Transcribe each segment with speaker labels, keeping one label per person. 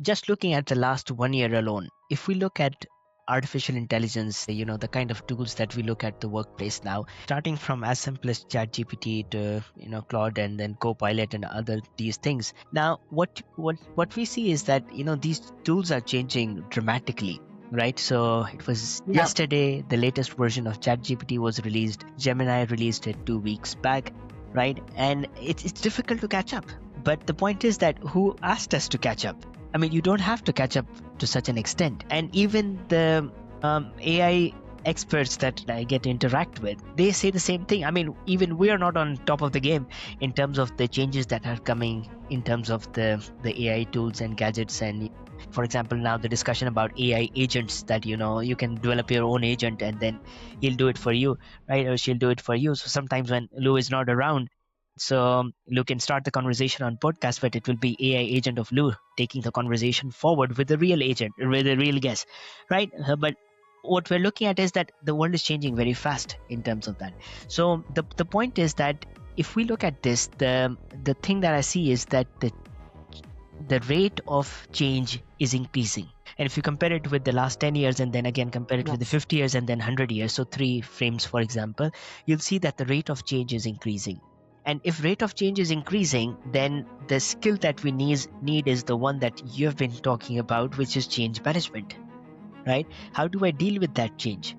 Speaker 1: just looking at the last 1 year alone, if we look at artificial intelligence, the kind of tools that we look at the workplace now, starting from as simple as ChatGPT to Claude and then Copilot and other these things. Now, what we see is that these tools are changing dramatically. Right, so it was
Speaker 2: Yeah.
Speaker 1: yesterday the latest version of ChatGPT was released. Gemini released it 2 weeks back, right? And it's difficult to catch up. But the point is that who asked us to catch up? I mean, you don't have to catch up to such an extent. And even the AI experts that I get to interact with, they say the same thing. I mean, even we are not on top of the game in terms of the changes that are coming in terms of the AI tools and gadgets. And for example, now the discussion about AI agents, that you can develop your own agent and then he'll do it for you, right? Or she'll do it for you. So sometimes when Lou is not around, so Lou can start the conversation on podcast, but it will be AI agent of Lou taking the conversation forward with the real agent, with the real guest, right? But what we're looking at is that the world is changing very fast in terms of that. So the point is that if we look at this, the thing that I see is that the rate of change is increasing. And if you compare it with the last 10 years and then again compare it with the
Speaker 2: Yes.
Speaker 1: 50 years and then 100 years, so three frames, for example, you'll see that the rate of change is increasing. And if rate of change is increasing, then the skill that we need is the one that you've been talking about, which is change management, right? How do I deal with that change?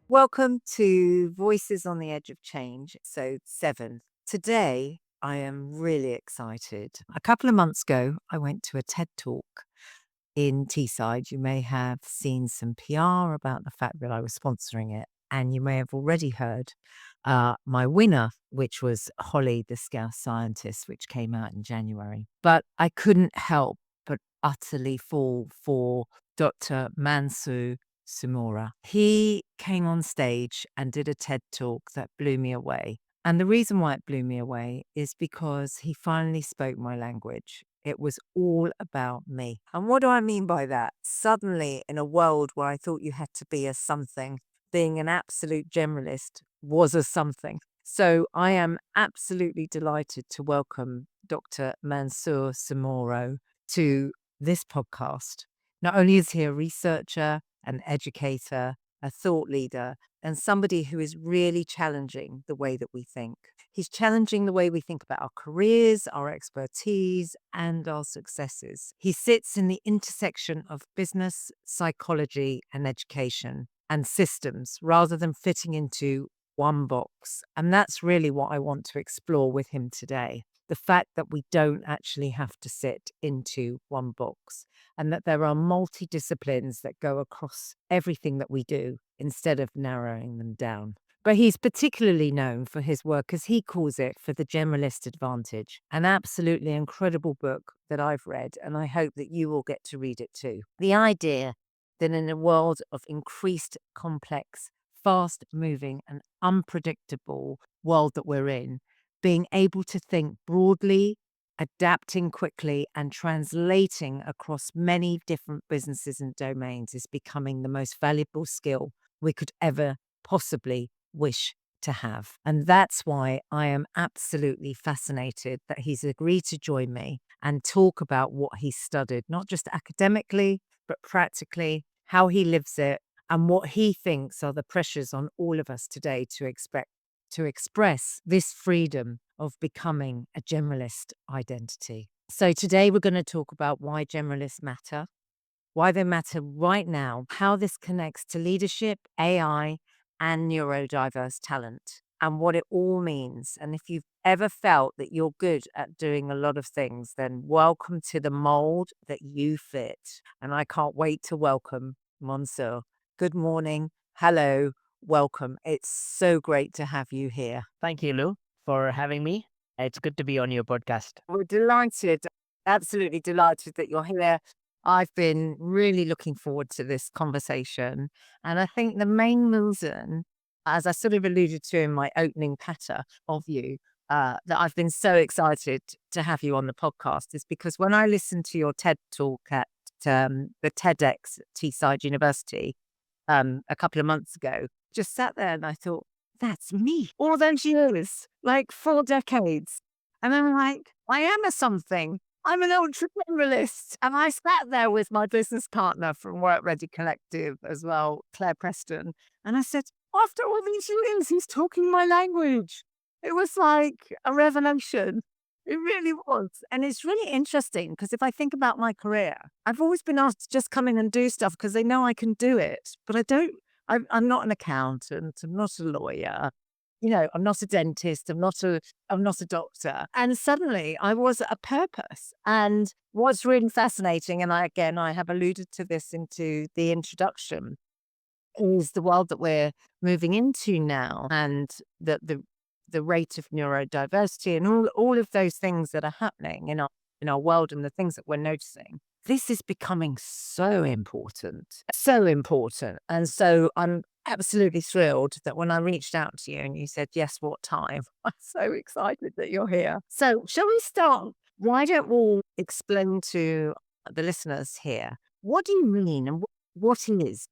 Speaker 2: Welcome to Voices on the Edge of Change, episode 7. Today, I am really excited. A couple of months ago, I went to a TED Talk in Teesside. You may have seen some PR about the fact that I was sponsoring it, and you may have already heard my winner, which was Holly, the Scouse Scientist, which came out in January. But I couldn't help but utterly fall for Dr. Mansoor Soomro. He came on stage and did a TED Talk that blew me away. And the reason why it blew me away is because he finally spoke my language. It was all about me. And what do I mean by that? Suddenly, in a world where I thought you had to be a something, being an absolute generalist was a something. So I am absolutely delighted to welcome Dr. Mansoor Soomro to this podcast. Not only is he a researcher, an educator, a thought leader, and somebody who is really challenging the way that we think. He's challenging the way we think about our careers, our expertise, and our successes. He sits in the intersection of business, psychology, and education and systems rather than fitting into one box. And that's really what I want to explore with him today. The fact that we don't actually have to sit into one box and that there are multidisciplines that go across everything that we do instead of narrowing them down. But he's particularly known for his work, as he calls it, for the Generalist Advantage, an absolutely incredible book that I've read, and I hope that you will get to read it too. The idea that in a world of increased complex, fast moving and unpredictable world that we're in, being able to think broadly, adapting quickly, and translating across many different businesses and domains is becoming the most valuable skill we could ever possibly wish to have. And that's why I am absolutely fascinated that he's agreed to join me and talk about what he studied, not just academically, but practically, how he lives it, and what he thinks are the pressures on all of us today to express this freedom of becoming a generalist identity. So today we're going to talk about why generalists matter, why they matter right now, how this connects to leadership, AI, and neurodiverse talent, and what it all means. And if you've ever felt that you're good at doing a lot of things, then welcome to the mold that you fit. And I can't wait to welcome Mansoor. Good morning. Hello. Welcome. It's so great to have you here.
Speaker 1: Thank you, Lou, for having me. It's good to be on your podcast.
Speaker 2: We're delighted, absolutely delighted that you're here. I've been really looking forward to this conversation. And I think the main reason, as I sort of alluded to in my opening patter of you, that I've been so excited to have you on the podcast is because when I listened to your TED talk at the TEDx at Teesside University a couple of months ago, just sat there and I thought, that's me. All those years, like 4 decades. And I'm like, I am a something. I'm an ultra generalist. And I sat there with my business partner from Work Ready Collective as well, Claire Preston. And I said, after all these years, he's talking my language. It was like a revelation. It really was. And it's really interesting because if I think about my career, I've always been asked to just come in and do stuff because they know I can do it. But I don't, I'm not an accountant. I'm not a lawyer. I'm not a dentist. I'm not a doctor. And suddenly I was a purpose. And what's really fascinating, and I have alluded to this into the introduction, is the world that we're moving into now and the rate of neurodiversity and all of those things that are happening in our world and the things that we're noticing. This is becoming so important, so important. And so I'm absolutely thrilled that when I reached out to you and you said, yes, what time? I'm so excited that you're here. So shall we start? Why don't we explain to the listeners here, what do you mean and what is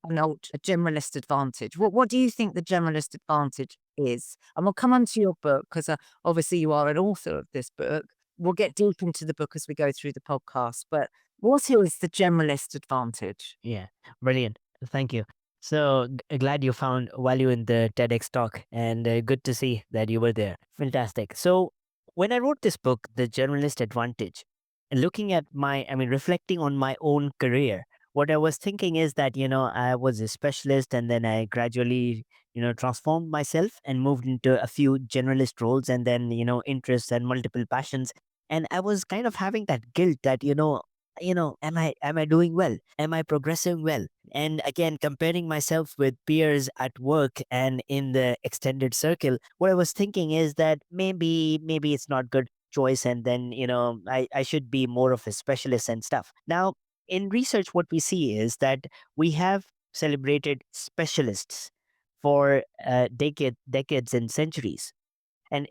Speaker 2: a generalist advantage? What do you think the generalist advantage is? And we'll come on to your book because obviously you are an author of this book. We'll get deep into the book as we go through the podcast. But what is the generalist advantage?
Speaker 1: Yeah, brilliant. Thank you. So glad you found value in the TEDx talk, and good to see that you were there. Fantastic. So when I wrote this book, The Generalist Advantage, looking at reflecting on my own career, what I was thinking is that, I was a specialist and then I gradually, transformed myself and moved into a few generalist roles and then, interests and multiple passions. And I was kind of having that guilt that, am I doing well? Am I progressing well? And again, comparing myself with peers at work and in the extended circle, what I was thinking is that maybe it's not good choice, and then I should be more of a specialist and stuff. Now in research, what we see is that we have celebrated specialists for decades and centuries. And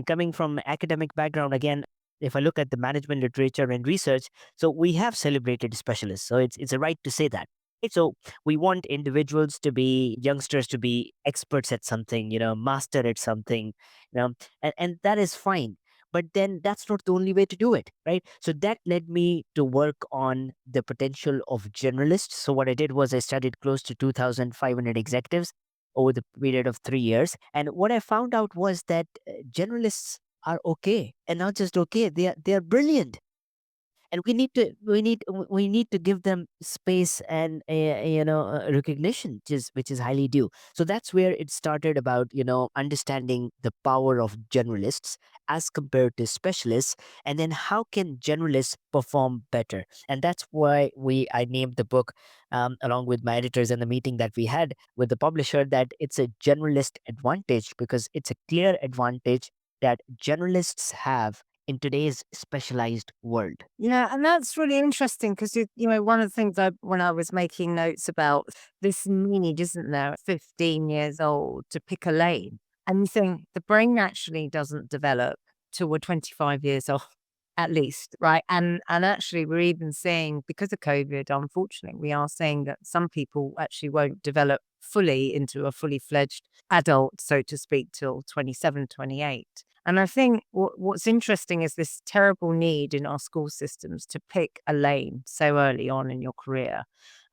Speaker 1: coming from academic background again, if I look at the management literature and research, so we have celebrated specialists. So it's a right to say that. Right? So we want individuals to be youngsters to be experts at something, master at something, and that is fine. But then that's not the only way to do it, right? So that led me to work on the potential of generalists. So what I did was I studied close to 2,500 executives over the period of 3 years. And what I found out was that generalists are okay, and not just okay, they are brilliant. And we need to give them space and recognition, which is highly due. So that's where it started about understanding the power of generalists as compared to specialists, and then how can generalists perform better. And that's why I named the book, along with my editors and the meeting that we had with the publisher, that it's a generalist advantage, because it's a clear advantage that generalists have in today's specialized world.
Speaker 2: Yeah, and that's really interesting because one of the things when I was making notes about this need, isn't there, at 15 years old to pick a lane, and you think the brain naturally doesn't develop till we're 25 years old, at least, right? And actually, we're even seeing, because of COVID, unfortunately, we are seeing that some people actually won't develop fully into a fully fledged adult, so to speak, till 27, 28. And I think what's interesting is this terrible need in our school systems to pick a lane so early on in your career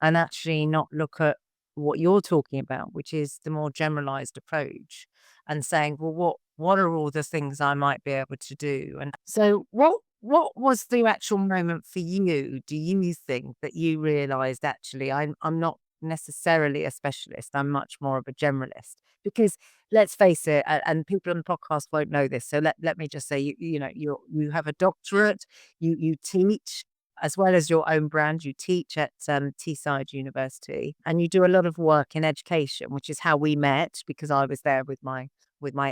Speaker 2: and actually not look at what you're talking about, which is the more generalized approach and saying, well, what are all the things I might be able to do? And so what was the actual moment for you, do you think, that you realized actually I'm not necessarily a specialist, I'm much more of a generalist? Because let's face it, and people on the podcast won't know this, so let me just say, you have a doctorate, you teach, as well as your own brand, you teach at Teesside University, and you do a lot of work in education, which is how we met, because I was there with my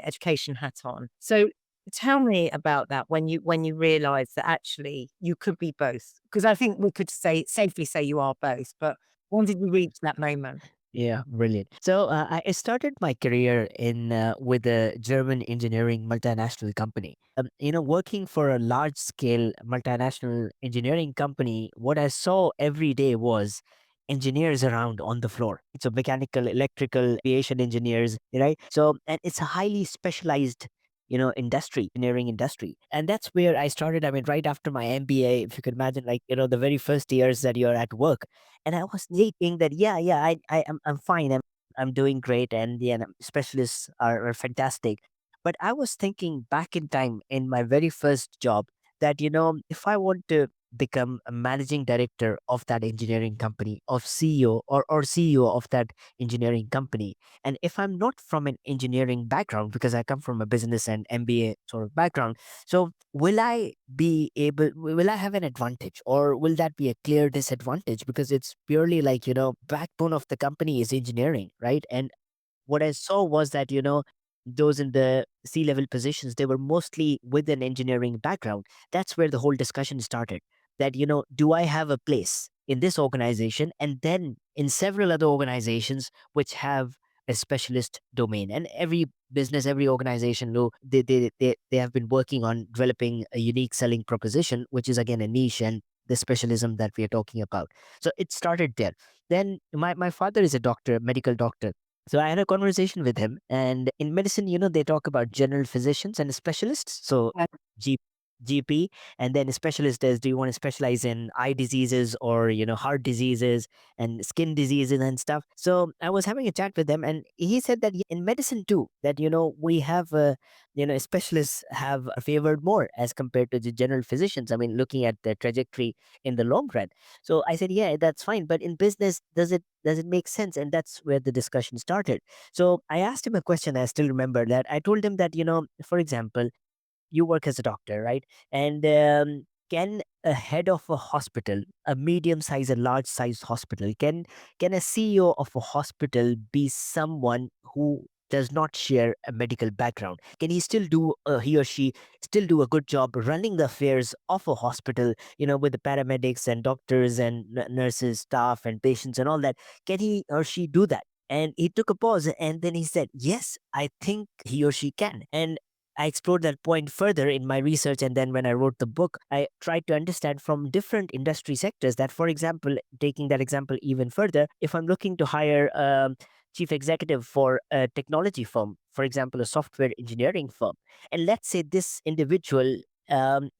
Speaker 2: education hat on. So tell me about that, when you realized that actually you could be both, because I think we could safely say you are both, but when did you reach that moment?
Speaker 1: Yeah, brilliant. So I started my career in with a German engineering multinational company. Working for a large scale multinational engineering company, what I saw every day was engineers around on the floor. So mechanical, electrical, aviation engineers, right? So, and it's a highly specialized, industry, engineering industry. And that's where I started. I mean, right after my MBA, if you could imagine, like, the very first years that you're at work. And I was thinking that, yeah, I'm fine. I'm doing great. And yeah, specialists are fantastic. But I was thinking back in time in my very first job that, if I want to become a managing director of that engineering company, of CEO or CEO of that engineering company, and if I'm not from an engineering background, because I come from a business and MBA sort of background, so will I have an advantage, or will that be a clear disadvantage? Because it's purely like, backbone of the company is engineering, right? And what I saw was that, those in the C-level positions, they were mostly with an engineering background. That's where the whole discussion started. That, do I have a place in this organization and then in several other organizations which have a specialist domain? And every business, every organization, they have been working on developing a unique selling proposition, which is again a niche and the specialism that we are talking about. So it started there. Then my father is a doctor, medical doctor, so I had a conversation with him, and in medicine, they talk about general physicians and specialists. So G- GP, and then a specialist is, do you want to specialize in eye diseases or heart diseases and skin diseases and stuff? So I was having a chat with him, and he said that in medicine too, that we have specialists have favored more as compared to the general physicians. I mean, looking at the trajectory in the long run. So I said, yeah, that's fine. But in business, does it make sense? And that's where the discussion started. So I asked him a question. I still remember that. I told him that, for example, you work as a doctor, right? And can a head of a hospital, a medium sized, a large sized hospital, can a CEO of a hospital be someone who does not share a medical background? Can he or she still do a good job running the affairs of a hospital, with the paramedics and doctors and nurses, staff and patients and all that? Can he or she do that? And he took a pause and then he said, yes, I think he or she can. And I explored that point further in my research. And then when I wrote the book, I tried to understand from different industry sectors that, for example, taking that example even further, if I'm looking to hire a chief executive for a technology firm, for example, a software engineering firm, and let's say this individual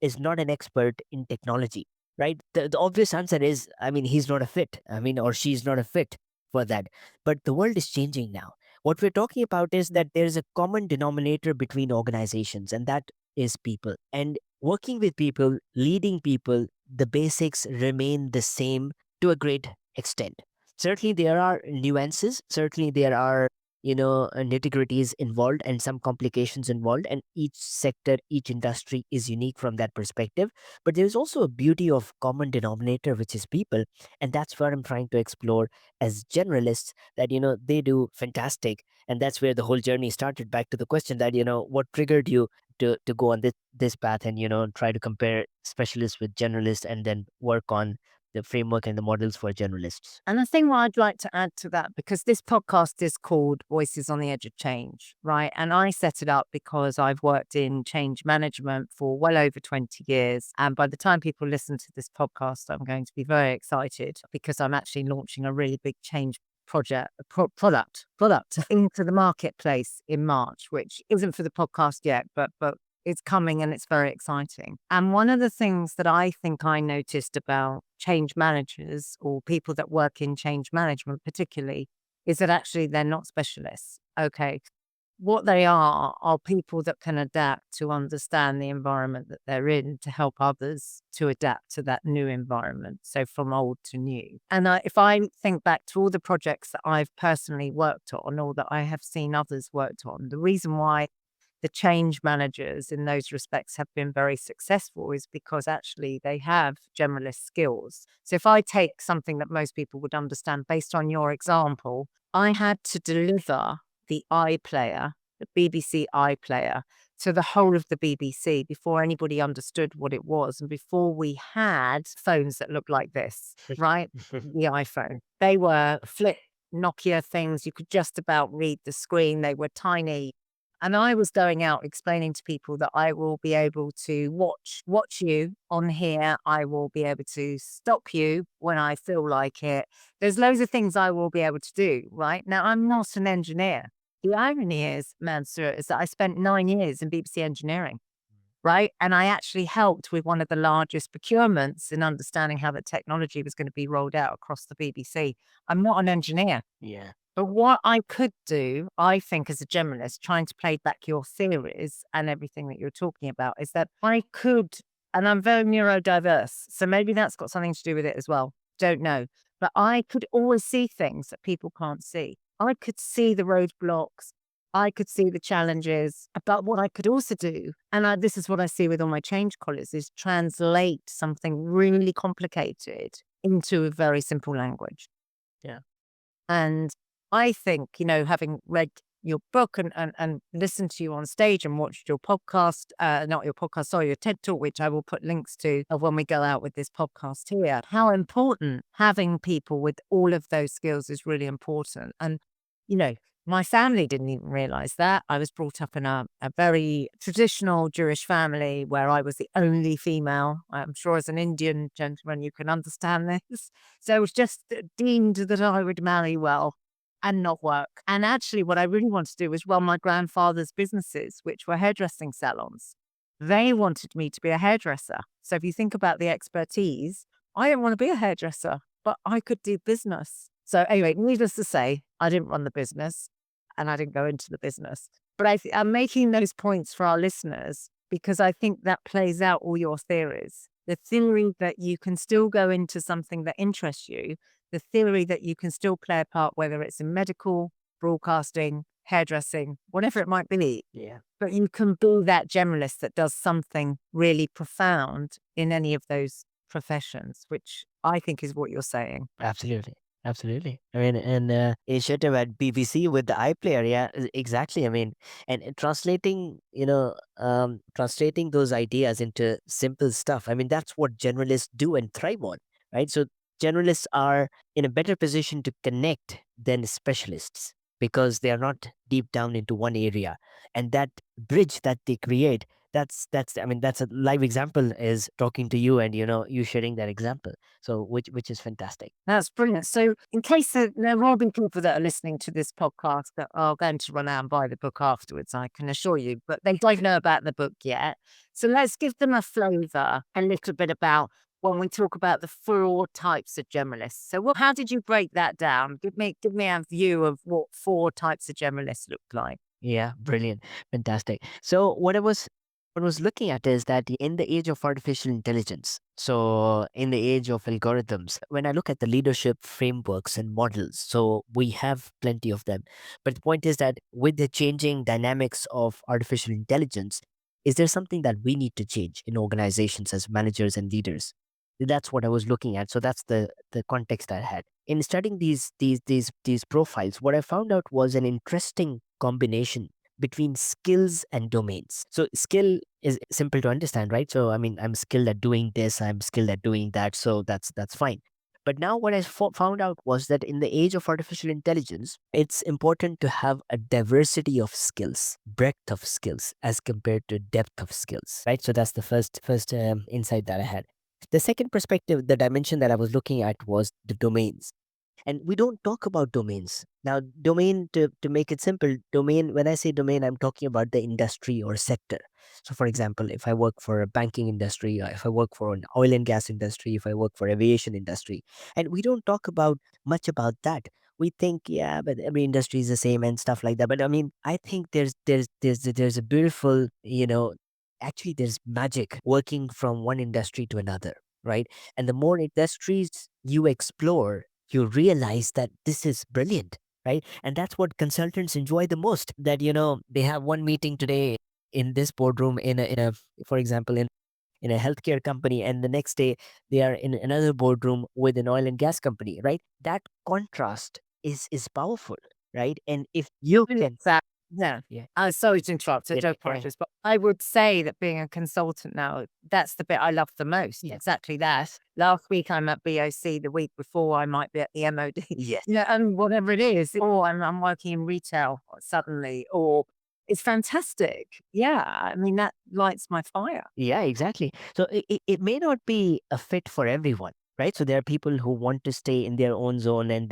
Speaker 1: is not an expert in technology, right? The obvious answer is, I mean, he's not a fit. I mean, or she's not a fit for that. But the world is changing now. What we're talking about is that there's a common denominator between organizations, and that is people. And working with people, leading people, the basics remain the same to a great extent. Certainly, there are nuances. Certainly, there are nitty-gritties involved and some complications involved, and each sector, each industry is unique from that perspective. But there's also a beauty of common denominator, which is people, and that's what I'm trying to explore as generalists, that they do fantastic. And that's where the whole journey started. Back to the question that what triggered you to go on this path and try to compare specialists with generalists and then work on the framework and the models for generalists.
Speaker 2: And I think what I'd like to add to that, because this podcast is called Voices on the Edge of Change, right? And I set it up because I've worked in change management for well over 20 years. And by the time people listen to this podcast, I'm going to be very excited because I'm actually launching a really big change product into the marketplace in March, which isn't for the podcast yet, but it's coming and it's very exciting. And one of the things that I think I noticed about change managers or people that work in change management particularly is that actually they're not specialists. Okay. What they are people that can adapt to understand the environment that they're in to help others to adapt to that new environment. So from old to new. And if I think back to all the projects that I've personally worked on or that I have seen others worked on, the reason why the change managers in those respects have been very successful is because actually they have generalist skills. So if I take something that most people would understand based on your example, I had to deliver the iPlayer, the BBC iPlayer, to the whole of the BBC before anybody understood what it was and before we had phones that looked like this, right? The iPhone. They were flip Nokia things. You could just about read the screen. They were tiny. And I was going out explaining to people that I will be able to watch you on here. I will be able to stop you when I feel like it. There's loads of things I will be able to do, right? Now, I'm not an engineer. The irony is, Mansoor, is that I spent 9 years in BBC engineering, right? And I actually helped with one of the largest procurements in understanding how the technology was going to be rolled out across the BBC. I'm not an engineer.
Speaker 1: Yeah.
Speaker 2: But what I could do, I think, as a generalist, trying to play back your theories and everything that you're talking about, is that I could, and I'm very neurodiverse, so maybe that's got something to do with it as well. Don't know. But I could always see things that people can't see. I could see the roadblocks. I could see the challenges. But what I could also do, and this is what I see with all my change colleagues, is translate something really complicated into a very simple language.
Speaker 1: Yeah.
Speaker 2: And I think, having read your book and listened to you on stage and watched your podcast, not your podcast, sorry, your TED Talk, which I will put links to when we go out with this podcast here, how important having people with all of those skills is really important. And, my family didn't even realize that. I was brought up in a very traditional Jewish family where I was the only female. I'm sure as an Indian gentleman, you can understand this. So it was just deemed that I would marry well and not work. And actually, what I really wanted to do was run my grandfather's businesses, which were hairdressing salons. They wanted me to be a hairdresser. So if you think about the expertise, I didn't want to be a hairdresser, but I could do business. So anyway, needless to say, I didn't run the business and I didn't go into the business. But I'm making those points for our listeners because I think that plays out all your theories. The theory that you can still go into something that interests you, the theory that you can still play a part, whether it's in medical, broadcasting, hairdressing, whatever it might be.
Speaker 1: Yeah.
Speaker 2: But you can be that generalist that does something really profound in any of those professions, which I think is what you're saying.
Speaker 1: Absolutely. Absolutely. I mean, and initiative at BBC with the iPlayer. Yeah, exactly. I mean, and translating, translating those ideas into simple stuff. I mean, that's what generalists do and thrive on, right? So generalists are in a better position to connect than specialists because they are not deep down into one area. And that bridge that they create, I mean, that's a live example is talking to you and, you sharing that example. So which is fantastic.
Speaker 2: That's brilliant. So, in case there will be people that are listening to this podcast that are going to run out and buy the book afterwards, I can assure you, but they don't know about the book yet. So, let's give them a flavour, a little bit about when we talk about the 4 types of generalists. So, how did you break that down? Give me a view of what 4 types of generalists look like.
Speaker 1: Yeah, brilliant. Fantastic. So what I was looking at is that in the age of artificial intelligence, so in the age of algorithms, when I look at the leadership frameworks and models, so we have plenty of them. But the point is that with the changing dynamics of artificial intelligence, is there something that we need to change in organizations as managers and leaders? That's what I was looking at. So that's the context I had. In studying these profiles, what I found out was an interesting combination between skills and domains. So skill is simple to understand, right? So I mean, I'm skilled at doing this, I'm skilled at doing that, so that's fine. But now what I found out was that in the age of artificial intelligence, it's important to have a diversity of skills, breadth of skills as compared to depth of skills, right? So that's the first insight that I had. The second perspective, the dimension that I was looking at was the domains. And we don't talk about domains. Now, domain, to make it simple, domain, when I say domain, I'm talking about the industry or sector. So, for example, if I work for a banking industry, or if I work for an oil and gas industry, if I work for aviation industry, and we don't talk about much about that. We think, yeah, but every industry is the same and stuff like that. But I mean, I think there's a beautiful, actually there's magic working from one industry to another, right? And the more industries you explore, you realize that this is brilliant, right? And that's what consultants enjoy the most. That they have one meeting today in this boardroom in a for example in a healthcare company, and the next day they are in another boardroom with an oil and gas company, right? That contrast is powerful, right? And if you can,
Speaker 2: Yeah.
Speaker 1: yeah,
Speaker 2: Sorry to interrupt. So
Speaker 1: yeah,
Speaker 2: don't apologize, but I would say that being a consultant now, that's the bit I love the most.
Speaker 1: yeah,
Speaker 2: Exactly that. Last week I'm at BOC. The week before I might be at the MOD.
Speaker 1: yes.
Speaker 2: Yeah, and whatever it is, or I'm working in retail suddenly, or it's fantastic. Yeah, I mean that lights my fire.
Speaker 1: Yeah, exactly. So it may not be a fit for everyone, right? So there are people who want to stay in their own zone and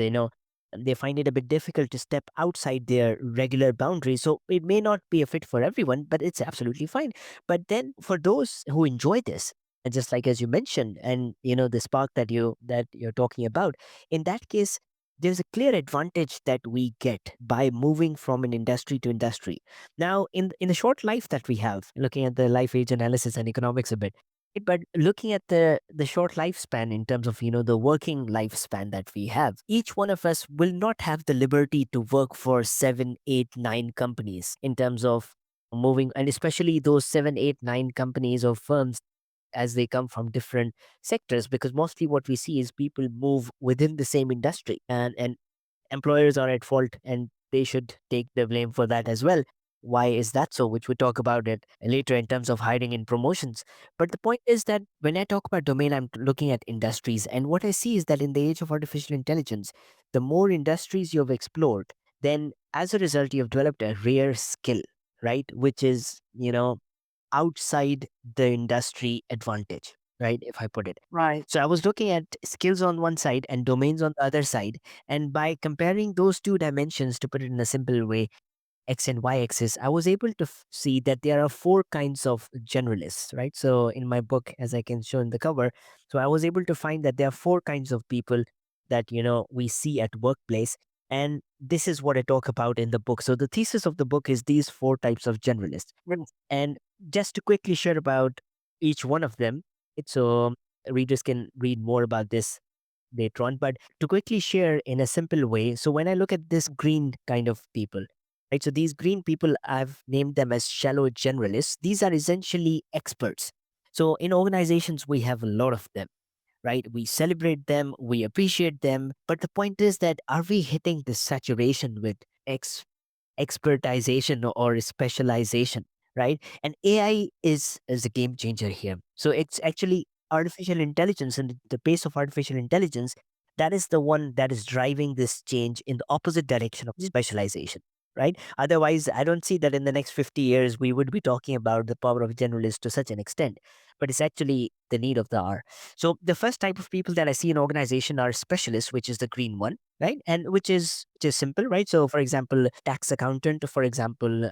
Speaker 1: they find it a bit difficult to step outside their regular boundaries. So it may not be a fit for everyone, but it's absolutely fine. But then for those who enjoy this, and just like as you mentioned, and the spark that you're talking about, in that case, there's a clear advantage that we get by moving from an industry to industry. Now, in the short life that we have, looking at the life age analysis and economics a bit, but looking at the short lifespan in terms of the working lifespan that we have, each one of us will not have the liberty to work for 7, 8, 9 companies in terms of moving, and especially those 7, 8, 9 companies or firms as they come from different sectors, because mostly what we see is people move within the same industry, and employers are at fault and they should take the blame for that as well. Why is that so? Which we talk about it later in terms of hiring and promotions. But the point is that when I talk about domain, I'm looking at industries. And what I see is that in the age of artificial intelligence, the more industries you've explored, then as a result, you've developed a rare skill, right? Which is, outside the industry advantage, right? If I put it.
Speaker 2: Right.
Speaker 1: So I was looking at skills on one side and domains on the other side. And by comparing those two dimensions, to put it in a simple way, X and Y axis, I was able to see that there are four kinds of generalists, right? So in my book, as I can show in the cover, so I was able to find that there are four kinds of people that, we see at workplace. And this is what I talk about in the book. So the thesis of the book is these four types of generalists. And just to quickly share about each one of them, so readers can read more about this later on. But to quickly share in a simple way, so when I look at this green kind of people, right? So these green people, I've named them as shallow generalists. These are essentially experts. So in organizations, we have a lot of them, right? We celebrate them, we appreciate them. But the point is that are we hitting the saturation with expertization or specialization, right? And AI is a game changer here. So it's actually artificial intelligence, and the pace of artificial intelligence, that is the one that is driving this change in the opposite direction of specialization, right? Otherwise, I don't see that in the next 50 years we would be talking about the power of generalists to such an extent. But it's actually the need of the hour. So the first type of people that I see in organization are specialists, which is the green one, right? And which is simple, right? So for example, tax accountant, for example,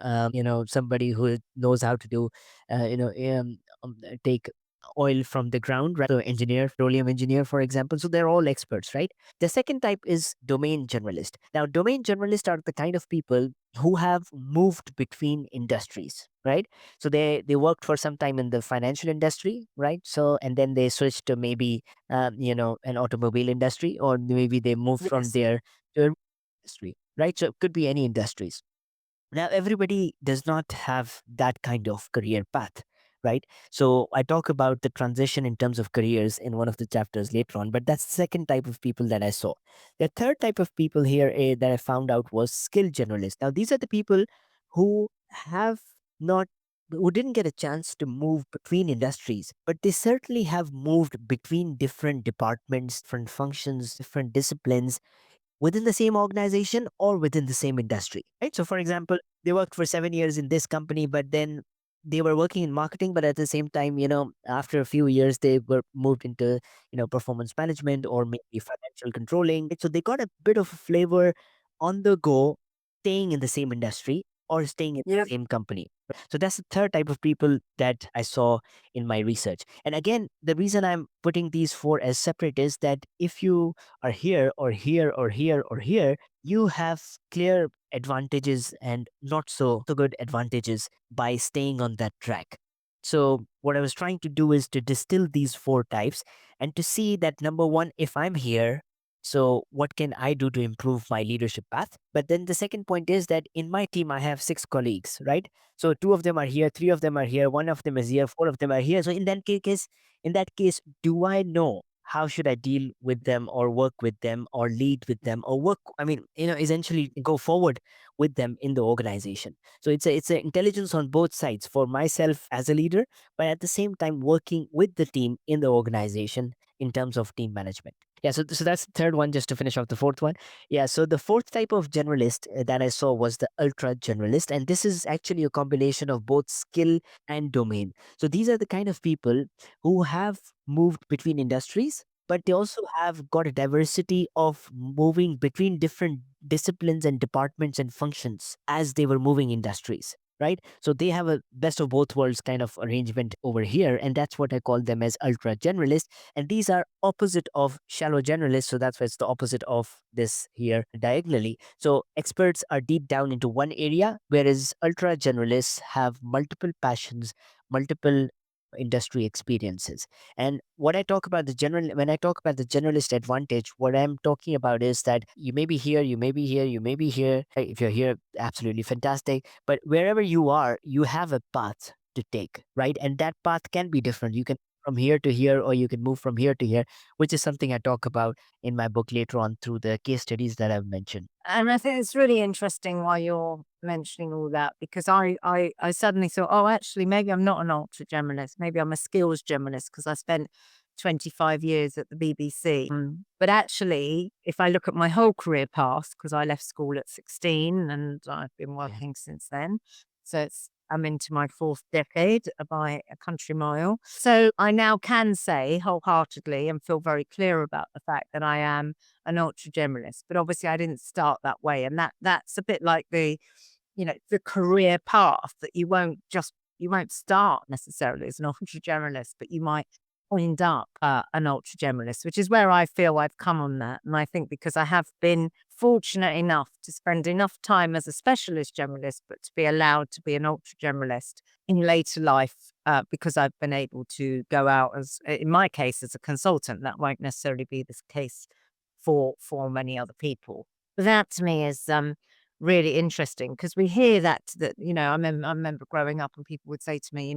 Speaker 1: somebody who knows how to do take oil from the ground, right? So engineer, petroleum engineer, for example. So they're all experts, right? The second type is domain generalist. Now domain generalists are the kind of people who have moved between industries, right? So they worked for some time in the financial industry, right? So and then they switched to maybe an automobile industry, or maybe they moved from
Speaker 2: Yes.
Speaker 1: there to a industry, right? So it could be any industries. Now, everybody does not have that kind of career path, right? So I talk about the transition in terms of careers in one of the chapters later on, but that's the second type of people that I saw. The third type of people here that I found out was skill generalists. Now, these are the people who have not who didn't get a chance to move between industries, but they certainly have moved between different departments, different functions, different disciplines within the same organization or within the same industry, right? So, for example, they worked for 7 years in this company, but then they were working in marketing, but at the same time, after a few years, they were moved into, performance management or maybe financial controlling. Right? So they got a bit of a flavor on the go, staying in the same industry or staying in
Speaker 2: Yep.
Speaker 1: the same company. So that's the third type of people that I saw in my research. And again, the reason I'm putting these four as separate is that if you are here or here or here or here, you have clear advantages and not so good advantages by staying on that track. So, what I was trying to do is to distill these four types and to see that number one, if I'm here, so what can I do to improve my leadership path? But then the second point is that in my team, I have 6 colleagues, right? So, two of them are here, three of them are here, one of them is here, four of them are here. So, in that case, do I know how should I deal with them or work with them or lead with them or work, I mean, essentially go forward with them in the organization. So it's a intelligence on both sides for myself as a leader, but at the same time working with the team in the organization in terms of team management. Yeah, so that's the third one, just to finish off the fourth one. Yeah, so the fourth type of generalist that I saw was the ultra generalist, and this is actually a combination of both skill and domain. So these are the kind of people who have moved between industries, but they also have got a diversity of moving between different disciplines and departments and functions as they were moving industries, right? So they have a best of both worlds kind of arrangement over here, and that's what I call them as ultra generalists. And these are opposite of shallow generalists, so that's why it's the opposite of this here diagonally. So experts are deep down into one area, whereas ultra generalists have multiple passions, multiple industry experiences. And what I talk about the general when I talk about the generalist advantage, what I'm talking about is that you may be here, you may be here, you may be here. Hey, if you're here, absolutely fantastic, but wherever you are, you have a path to take, right? And that path can be different. You can from here to here, or you can move from here to here, which is something I talk about in my book later on through the case studies that I've mentioned.
Speaker 2: And I think it's really interesting why you're mentioning all that, because I suddenly thought, oh, actually, maybe I'm not an ultra generalist. Maybe I'm a skills generalist because I spent 25 years at the BBC. But actually, if I look at my whole career path, because I left school at 16 and I've been
Speaker 1: Yeah.
Speaker 2: working since then. So I'm into my fourth decade by a country mile. So I now can say wholeheartedly and feel very clear about the fact that I am an ultra generalist. But obviously I didn't start that way. And that's a bit like the career path that you won't start necessarily as an ultra generalist, but you might end up an ultra generalist, which is where I feel I've come on that. And I think because I have been fortunate enough to spend enough time as a specialist generalist, but to be allowed to be an ultra generalist in later life, because I've been able to go out as, in my case, as a consultant. That won't necessarily be the case for many other people. But that to me is really interesting, because we hear that I remember growing up and people would say to me,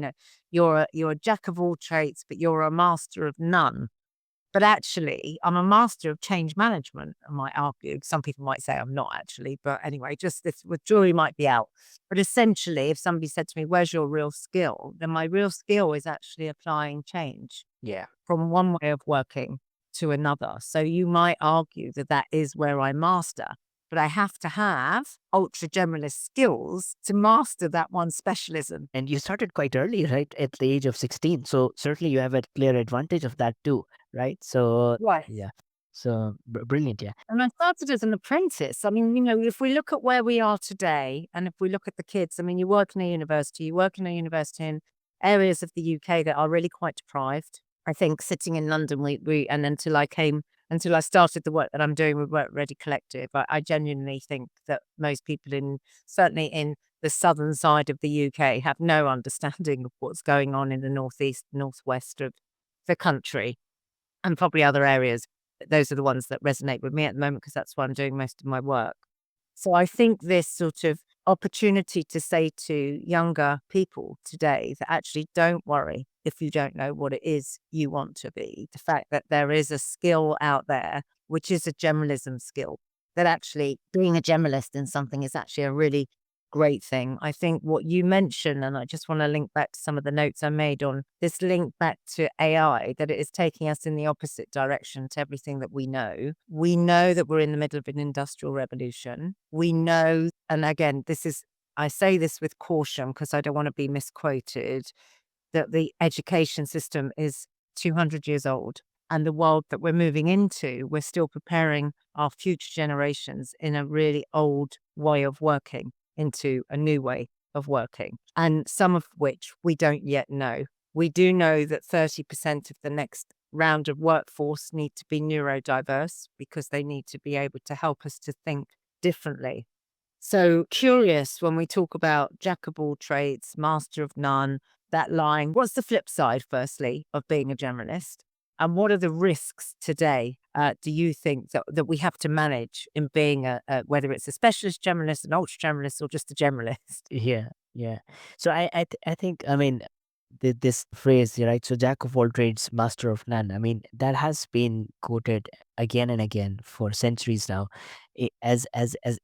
Speaker 2: you're a jack of all trades, but you're a master of none. But actually, I'm a master of change management, I might argue. Some people might say I'm not actually, but anyway, just this with jury might be out. But essentially, if somebody said to me, where's your real skill? Then my real skill is actually applying change
Speaker 1: Yeah.
Speaker 2: from one way of working to another. So you might argue that that is where I master, but I have to have ultra generalist skills to master that one specialism.
Speaker 1: And you started quite early, right? At the age of 16. So certainly you have a clear advantage of that too, right? So,
Speaker 2: Right.
Speaker 1: yeah. So brilliant. Yeah.
Speaker 2: And I started as an apprentice. I mean, if we look at where we are today, and if we look at the kids, I mean, you work in a university in areas of the UK that are really quite deprived. I think sitting in London, and until I started the work that I'm doing with Work Ready Collective, I genuinely think that most people certainly in the southern side of the UK have no understanding of what's going on in the northeast, northwest of the country, and probably other areas. Those are the ones that resonate with me at the moment, because that's where I'm doing most of my work. So I think this sort of opportunity to say to younger people today that actually don't worry if you don't know what it is you want to be. The fact that there is a skill out there, which is a generalism skill, that actually being a generalist in something is actually a really great thing. I think what you mentioned, and I just want to link back to some of the notes I made on this link back to AI, that it is taking us in the opposite direction to everything that we know. We know that we're in the middle of an industrial revolution. We know, and again, I say this with caution because I don't want to be misquoted, that the education system is 200 years old. And the world that we're moving into, we're still preparing our future generations in a really old way of working into a new way of working, and some of which we don't yet know. We do know that 30% of the next round of workforce need to be neurodiverse, because they need to be able to help us to think differently. So curious when we talk about jack of all trades, master of none, that line. What's the flip side, firstly, of being a generalist? And what are the risks today, do you think, that we have to manage in being whether it's a specialist generalist, an ultra generalist, or just a generalist?
Speaker 1: Yeah. Yeah. So I think, I mean, this phrase, right? So jack of all trades, master of none. I mean, that has been quoted again and again for centuries now, as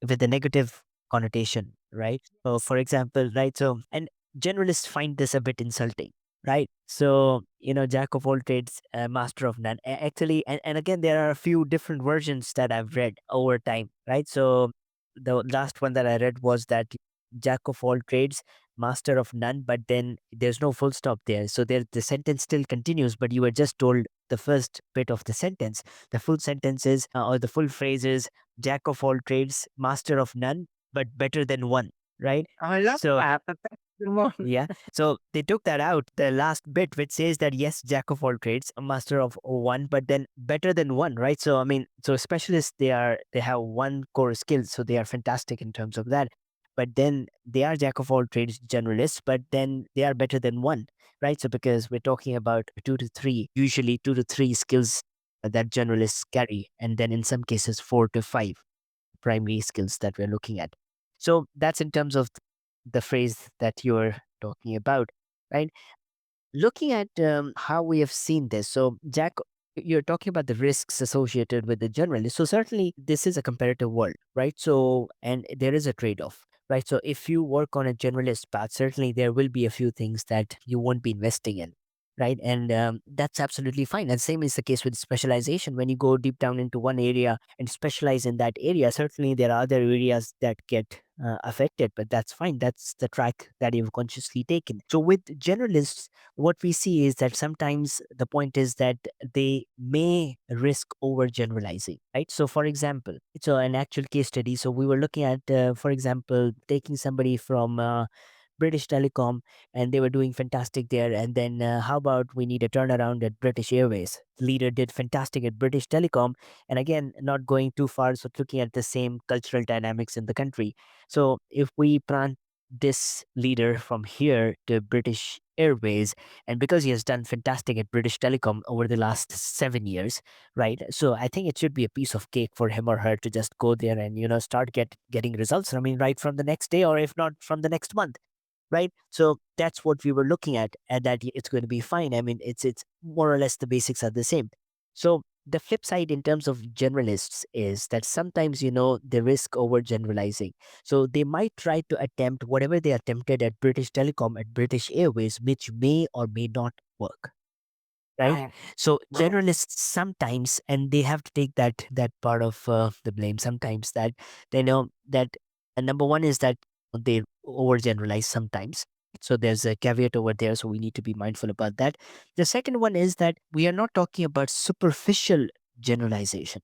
Speaker 1: with a negative connotation, right? So, for example, right? So, and generalists find this a bit insulting, right? So, jack of all trades, master of none. Actually, and again, there are a few different versions that I've read over time, right? So, the last one that I read was that jack of all trades, master of none, but then there's no full stop there. So there, the sentence still continues, but you were just told the first bit of the sentence. The full sentence is, or the full phrase is, jack of all trades, master of none, but better than one, right?
Speaker 2: I love
Speaker 1: So
Speaker 2: that. The better than one.
Speaker 1: yeah. So they took that out, the last bit, which says that yes, jack of all trades, a master of one, but then better than one, right? So I mean, so specialists, they have one core skill, so they are fantastic in terms of that. But then they are jack of all trades generalists, but then they are better than one, right? So because we're talking about usually two to three skills that generalists carry, and then in some cases 4 to 5 primary skills that we're looking at. So that's in terms of the phrase that you're talking about, right? Looking at how we have seen this. So, Jack, you're talking about the risks associated with the generalist. So, certainly, this is a comparative world, right? So, and there is a trade off, right? So, if you work on a generalist path, certainly there will be a few things that you won't be investing in. Right. And that's absolutely fine. And same is the case with specialization. When you go deep down into one area and specialize in that area, certainly there are other areas that get affected, but that's fine. That's the track that you've consciously taken. So, with generalists, what we see is that sometimes the point is that they may risk overgeneralizing, right? So for example, it's an actual case study. So we were looking at, for example, taking somebody from British Telecom, and they were doing fantastic there. And then how about we need a turnaround at British Airways? The leader did fantastic at British Telecom. And again, not going too far, so looking at the same cultural dynamics in the country. So if we plant this leader from here to British Airways, and because he has done fantastic at British Telecom over the last 7 years, right? So I think it should be a piece of cake for him or her to just go there and start getting results. I mean, right from the next day, or if not from the next month, right? So that's what we were looking at, and that it's going to be fine. I mean, it's more or less the basics are the same. So the flip side in terms of generalists is that sometimes they risk over generalizing. So they might try to attempt whatever they attempted at British Telecom, at British Airways, which may or may not work, right?
Speaker 2: Right.
Speaker 1: So generalists sometimes, and they have to take that part of the blame sometimes, that they know that number one is that they overgeneralize sometimes. So there's a caveat over there, so we need to be mindful about that. The second one is that we are not talking about superficial generalization,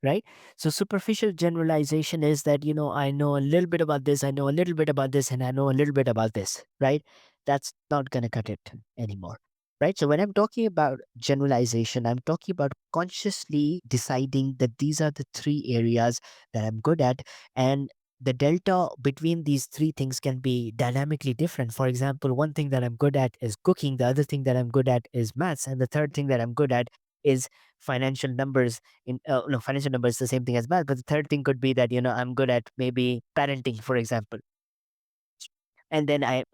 Speaker 1: right? So superficial generalization is that, I know a little bit about this, I know a little bit about this, and I know a little bit about this, right? That's not going to cut it anymore, right? So when I'm talking about generalization, I'm talking about consciously deciding that these are the three areas that I'm good at, and the delta between these three things can be dynamically different. For example, one thing that I'm good at is cooking, the other thing that I'm good at is maths, and the third thing that I'm good at is financial numbers. In no, financial numbers is the same thing as math, but the third thing could be that I'm good at maybe parenting, for example. And then I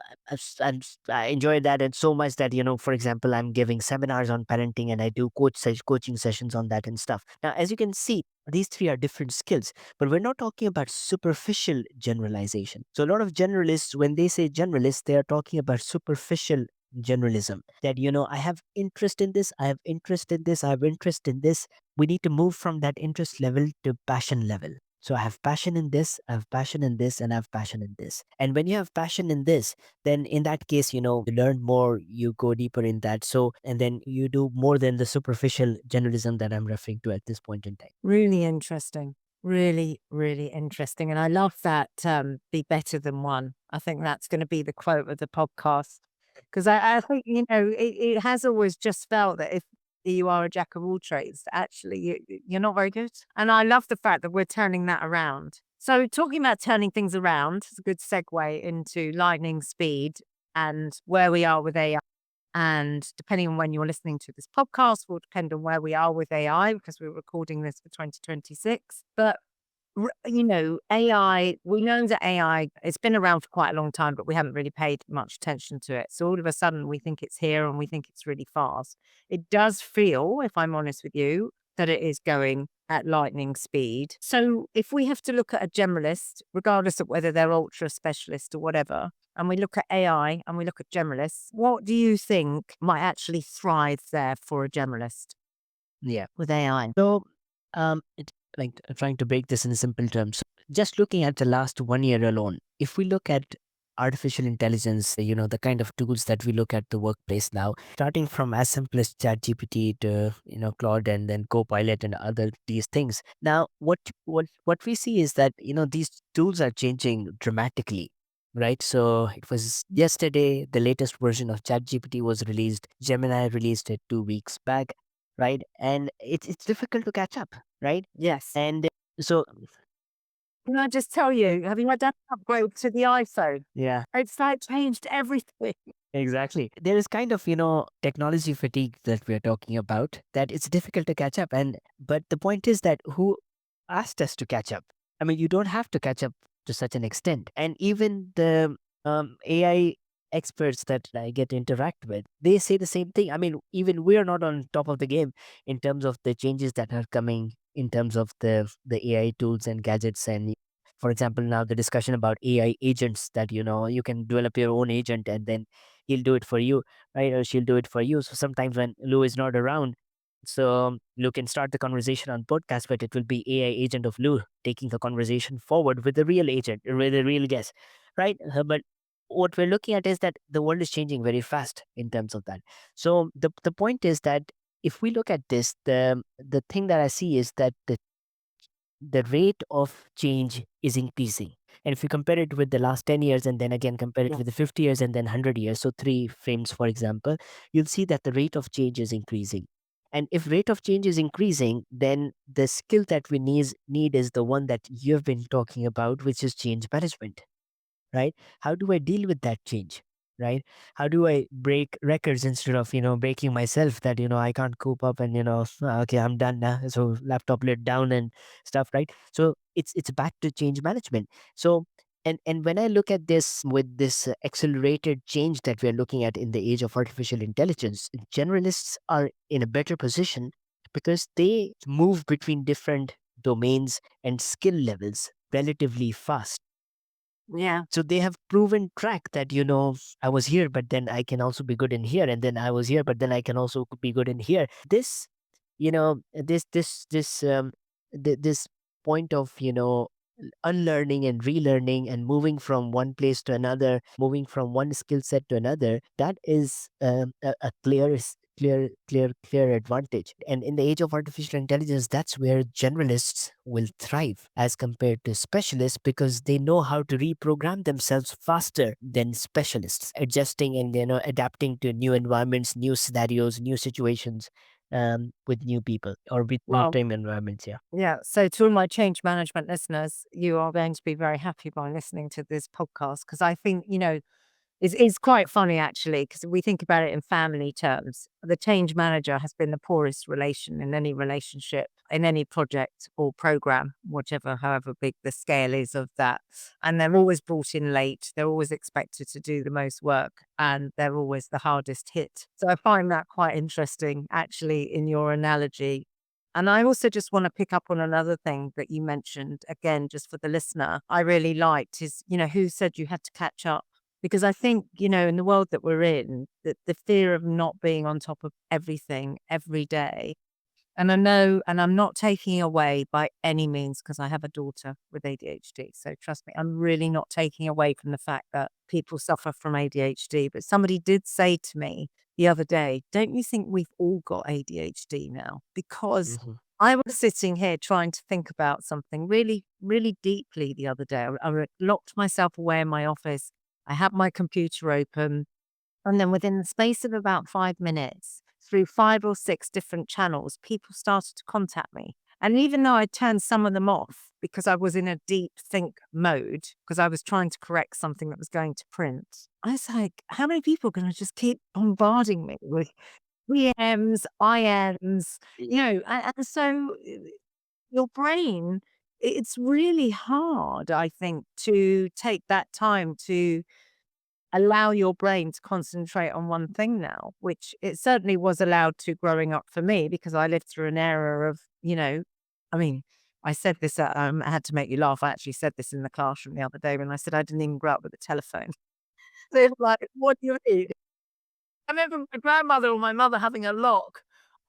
Speaker 1: enjoy that, and so much that, for example, I'm giving seminars on parenting, and I do coaching sessions on that and stuff. Now, as you can see, these three are different skills, but we're not talking about superficial generalization. So a lot of generalists, when they say generalists, they are talking about superficial generalism, that I have interest in this, I have interest in this, I have interest in this. We need to move from that interest level to passion level. So I have passion in this, I have passion in this, and I have passion in this. And when you have passion in this, then in that case, you learn more, you go deeper in that. So, and then you do more than the superficial journalism that I'm referring to at this point in time.
Speaker 2: Really interesting. Really, really interesting. And I love that be better than one. I think that's going to be the quote of the podcast. Because I think, it has always just felt that if you are a jack of all trades, actually, you're not very good. And I love the fact that we're turning that around. So, talking about turning things around is a good segue into lightning speed and where we are with AI. And depending on when you're listening to this podcast will depend on where we are with AI because we're recording this for 2026. But AI, we know that AI, it's been around for quite a long time, but we haven't really paid much attention to it. So all of a sudden we think it's here and we think it's really fast. It does feel, if I'm honest with you, that it is going at lightning speed. So if we have to look at a generalist, regardless of whether they're ultra specialist or whatever, and we look at AI and we look at generalists, what do you think might actually thrive there for a generalist
Speaker 1: Yeah.
Speaker 2: with AI?
Speaker 1: So, like trying to break this in simple terms, just looking at the last 1 year alone, if we look at artificial intelligence, the kind of tools that we look at the workplace now, starting from as simple as ChatGPT to, Claude and then Copilot and other these things. Now, what we see is that, these tools are changing dramatically. Right. So it was yesterday, the latest version of ChatGPT was released. Gemini released it 2 weeks back. Right. And it's difficult to catch up. Right.
Speaker 2: Yes.
Speaker 1: And so,
Speaker 2: Can I just tell you, have you had that upgrade to the iPhone?
Speaker 1: yeah.
Speaker 2: It's like changed everything.
Speaker 1: Exactly. There is kind of, technology fatigue that we're talking about, that it's difficult to catch up. But the point is that who asked us to catch up? I mean, you don't have to catch up to such an extent. And even the AI experts that I get to interact with, they say the same thing. I mean, even we're not on top of the game in terms of the changes that are coming in terms of the AI tools and gadgets. And for example, now the discussion about AI agents, that you can develop your own agent and then he'll do it for you, right? Or she'll do it for you. So sometimes when Lou is not around, so Lou can start the conversation on podcast, but it will be AI agent of Lou taking the conversation forward with the real agent, with the real guest, right? But what we're looking at is that the world is changing very fast in terms of that. So the point is that if we look at this, the thing that I see is that the rate of change is increasing. And if you compare it with the last 10 years and then again compare it
Speaker 2: Yeah.
Speaker 1: with the 50 years and then 100 years, so three frames, for example, you'll see that the rate of change is increasing. And if rate of change is increasing, then the skill that we need is the one that you've been talking about, which is change management, right? How do I deal with that change? Right? How do I break records instead of, breaking myself, that, I can't cope up and, okay, I'm done now. So laptop lid down and stuff, right? So it's back to change management. So and when I look at this with this accelerated change that we're looking at in the age of artificial intelligence, generalists are in a better position because they move between different domains and skill levels relatively fast.
Speaker 2: Yeah.
Speaker 1: So they have proven track that, I was here, but then I can also be good in here. And then I was here, but then I can also be good in here. This, this point of, unlearning and relearning and moving from one place to another, moving from one skill set to another, that is a clear advantage. And in the age of artificial intelligence, that's where generalists will thrive as compared to specialists, because they know how to reprogram themselves faster than specialists, adjusting and adapting to new environments, new scenarios, new situations, with new people or with new
Speaker 2: Well,
Speaker 1: time environments. Yeah.
Speaker 2: yeah. So to all my change management listeners, you are going to be very happy by listening to this podcast because I think, it's quite funny actually, because we think about it in family terms. The change manager has been the poorest relation in any relationship, in any project or program, whatever, however big the scale is of that. And they're always brought in late. They're always expected to do the most work and they're always the hardest hit. So I find that quite interesting actually in your analogy. And I also just want to pick up on another thing that you mentioned, again, just for the listener, I really liked is, who said you had to catch up? Because I think, in the world that we're in, the fear of not being on top of everything every day. And I know, and I'm not taking away by any means, because I have a daughter with ADHD. So trust me, I'm really not taking away from the fact that people suffer from ADHD. But somebody did say to me the other day, don't you think we've all got ADHD now? Because
Speaker 1: Hmm.
Speaker 2: I was sitting here trying to think about something really, really deeply the other day. I locked myself away in my office. I had my computer open. And then within the space of about 5 minutes, through 5 or 6 different channels, people started to contact me. And even though I turned some of them off because I was in a deep think mode, because I was trying to correct something that was going to print, I was like, how many people are going to just keep bombarding me with PMs, IMs, and so your brain, it's really hard, I think, to take that time to allow your brain to concentrate on one thing now, which it certainly was allowed to growing up for me because I lived through an era of, I mean, I said this, I had to make you laugh. I actually said this in the classroom the other day when I said I didn't even grow up with a telephone. They're like, what do you mean? I remember my grandmother or my mother having a lock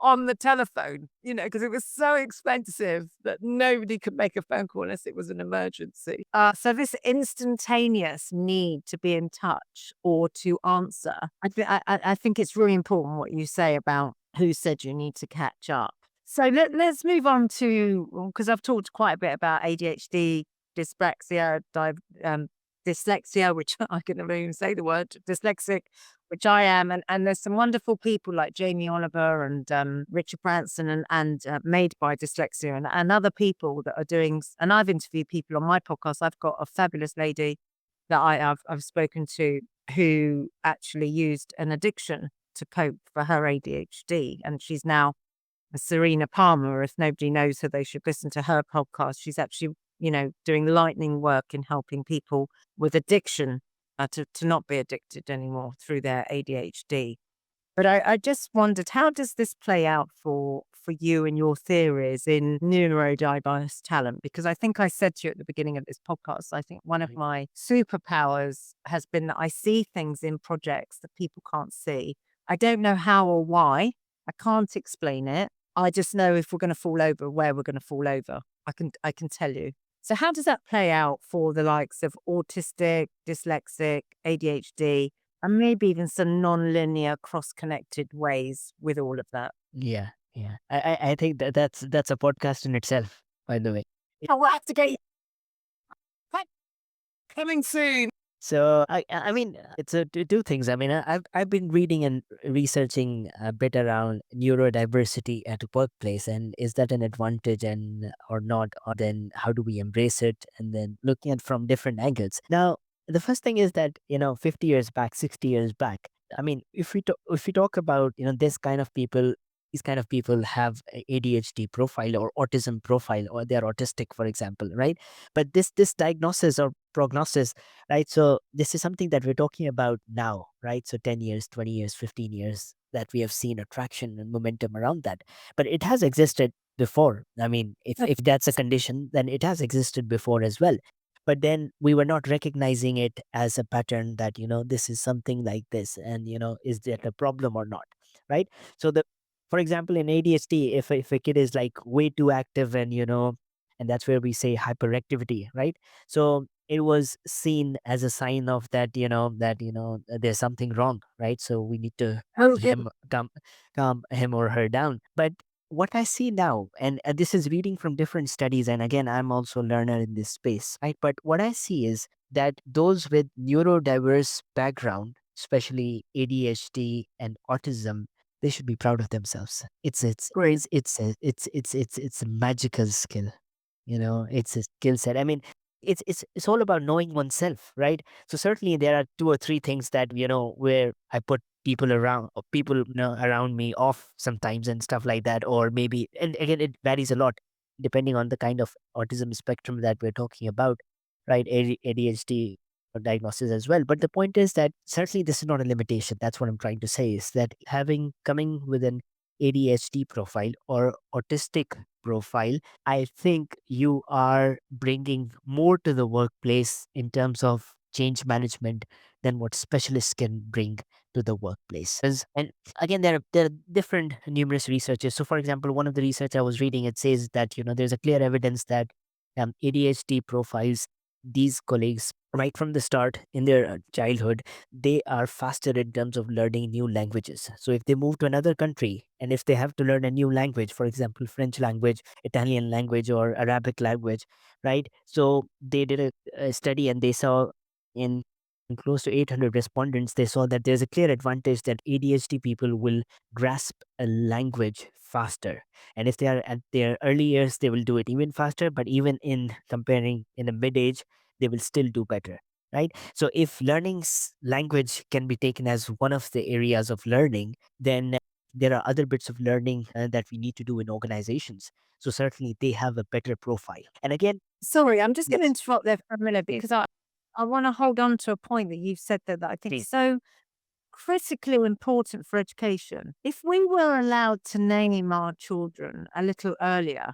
Speaker 2: on the telephone, because it was so expensive that nobody could make a phone call unless it was an emergency. So this instantaneous need to be in touch or to answer, I think it's really important what you say about who said you need to catch up. So let's move on to, because I've talked quite a bit about ADHD, dyspraxia, dyslexia, which I can never even say the word, dyslexic, which I am. And there's some wonderful people like Jamie Oliver and Richard Branson and Made by Dyslexia and other people that are doing, and I've interviewed people on my podcast. I've got a fabulous lady that I've spoken to who actually used an addiction to cope for her ADHD. And she's now Serena Palmer. If nobody knows her, they should listen to her podcast. She's actually, doing lightning work in helping people with addiction to not be addicted anymore through their ADHD. But I just wondered, how does this play out for you and your theories in neurodiverse talent? Because I think I said to you at the beginning of this podcast, I think one of my superpowers has been that I see things in projects that people can't see. I don't know how or why. I can't explain it. I just know if we're going to fall over, where we're going to fall over. I can tell you. So how does that play out for the likes of autistic, dyslexic, ADHD, and maybe even some non-linear, cross-connected ways with all of that?
Speaker 1: Yeah, yeah. I think that's a podcast in itself, by the way.
Speaker 2: Oh, we'll have to get you coming soon.
Speaker 1: So I mean, it's two things. I mean, I've been reading and researching a bit around neurodiversity at workplace, and is that an advantage and or not, or then how do we embrace it, and then looking at from different angles. Now, the first thing is that 50 years back, 60 years back. I mean, if we talk about this kind of people. These kind of people have a ADHD profile or autism profile, or they're autistic, for example, right? But this diagnosis or prognosis, right? So this is something that we're talking about now, right? So 10 years, 20 years, 15 years that we have seen attraction and momentum around that. But it has existed before. I mean, if that's a condition, then it has existed before as well. But then we were not recognizing it as a pattern that, this is something like this. And, is that a problem or not? Right. So for example, in ADHD, if a kid is like way too active and that's where we say hyperactivity, right? So it was seen as a sign of that, there's something wrong, right? So we need to calm him or her down. But what I see now, and this is reading from different studies, and again, I'm also a learner in this space, right? But what I see is that those with neurodiverse background, especially ADHD and autism, they should be proud of themselves. It's a magical skill. It's a skill set. I mean, it's all about knowing oneself, right? So certainly there are two or three things that where I put people around or people around me off sometimes and stuff like that, or maybe, and again it varies a lot depending on the kind of autism spectrum that we're talking about, right? ADHD diagnosis as well. But the point is that certainly this is not a limitation. That's what I'm trying to say, is that coming with an ADHD profile or autistic profile, I think you are bringing more to the workplace in terms of change management than what specialists can bring to the workplace. And again, there are different numerous researches. So, for example, one of the research I was reading, it says that there's a clear evidence that ADHD profiles, these colleagues right from the start in their childhood, they are faster in terms of learning new languages. So if they move to another country and if they have to learn a new language, for example, French language, Italian language, or Arabic language, right? So they did a study and they saw in close to 800 respondents, they saw that there's a clear advantage that ADHD people will grasp a language faster. And if they are at their early years, they will do it even faster. But even in comparing in a mid age, they will still do better, right? So if learning language can be taken as one of the areas of learning, then there are other bits of learning that we need to do in organizations. So certainly they have a better profile. And again,
Speaker 2: Sorry, I'm just going to
Speaker 1: yes,
Speaker 2: interrupt there for a minute because I want to hold on to a point that you've said there that I think
Speaker 1: please.
Speaker 2: is so critically important for education. If we were allowed to name our children a little earlier,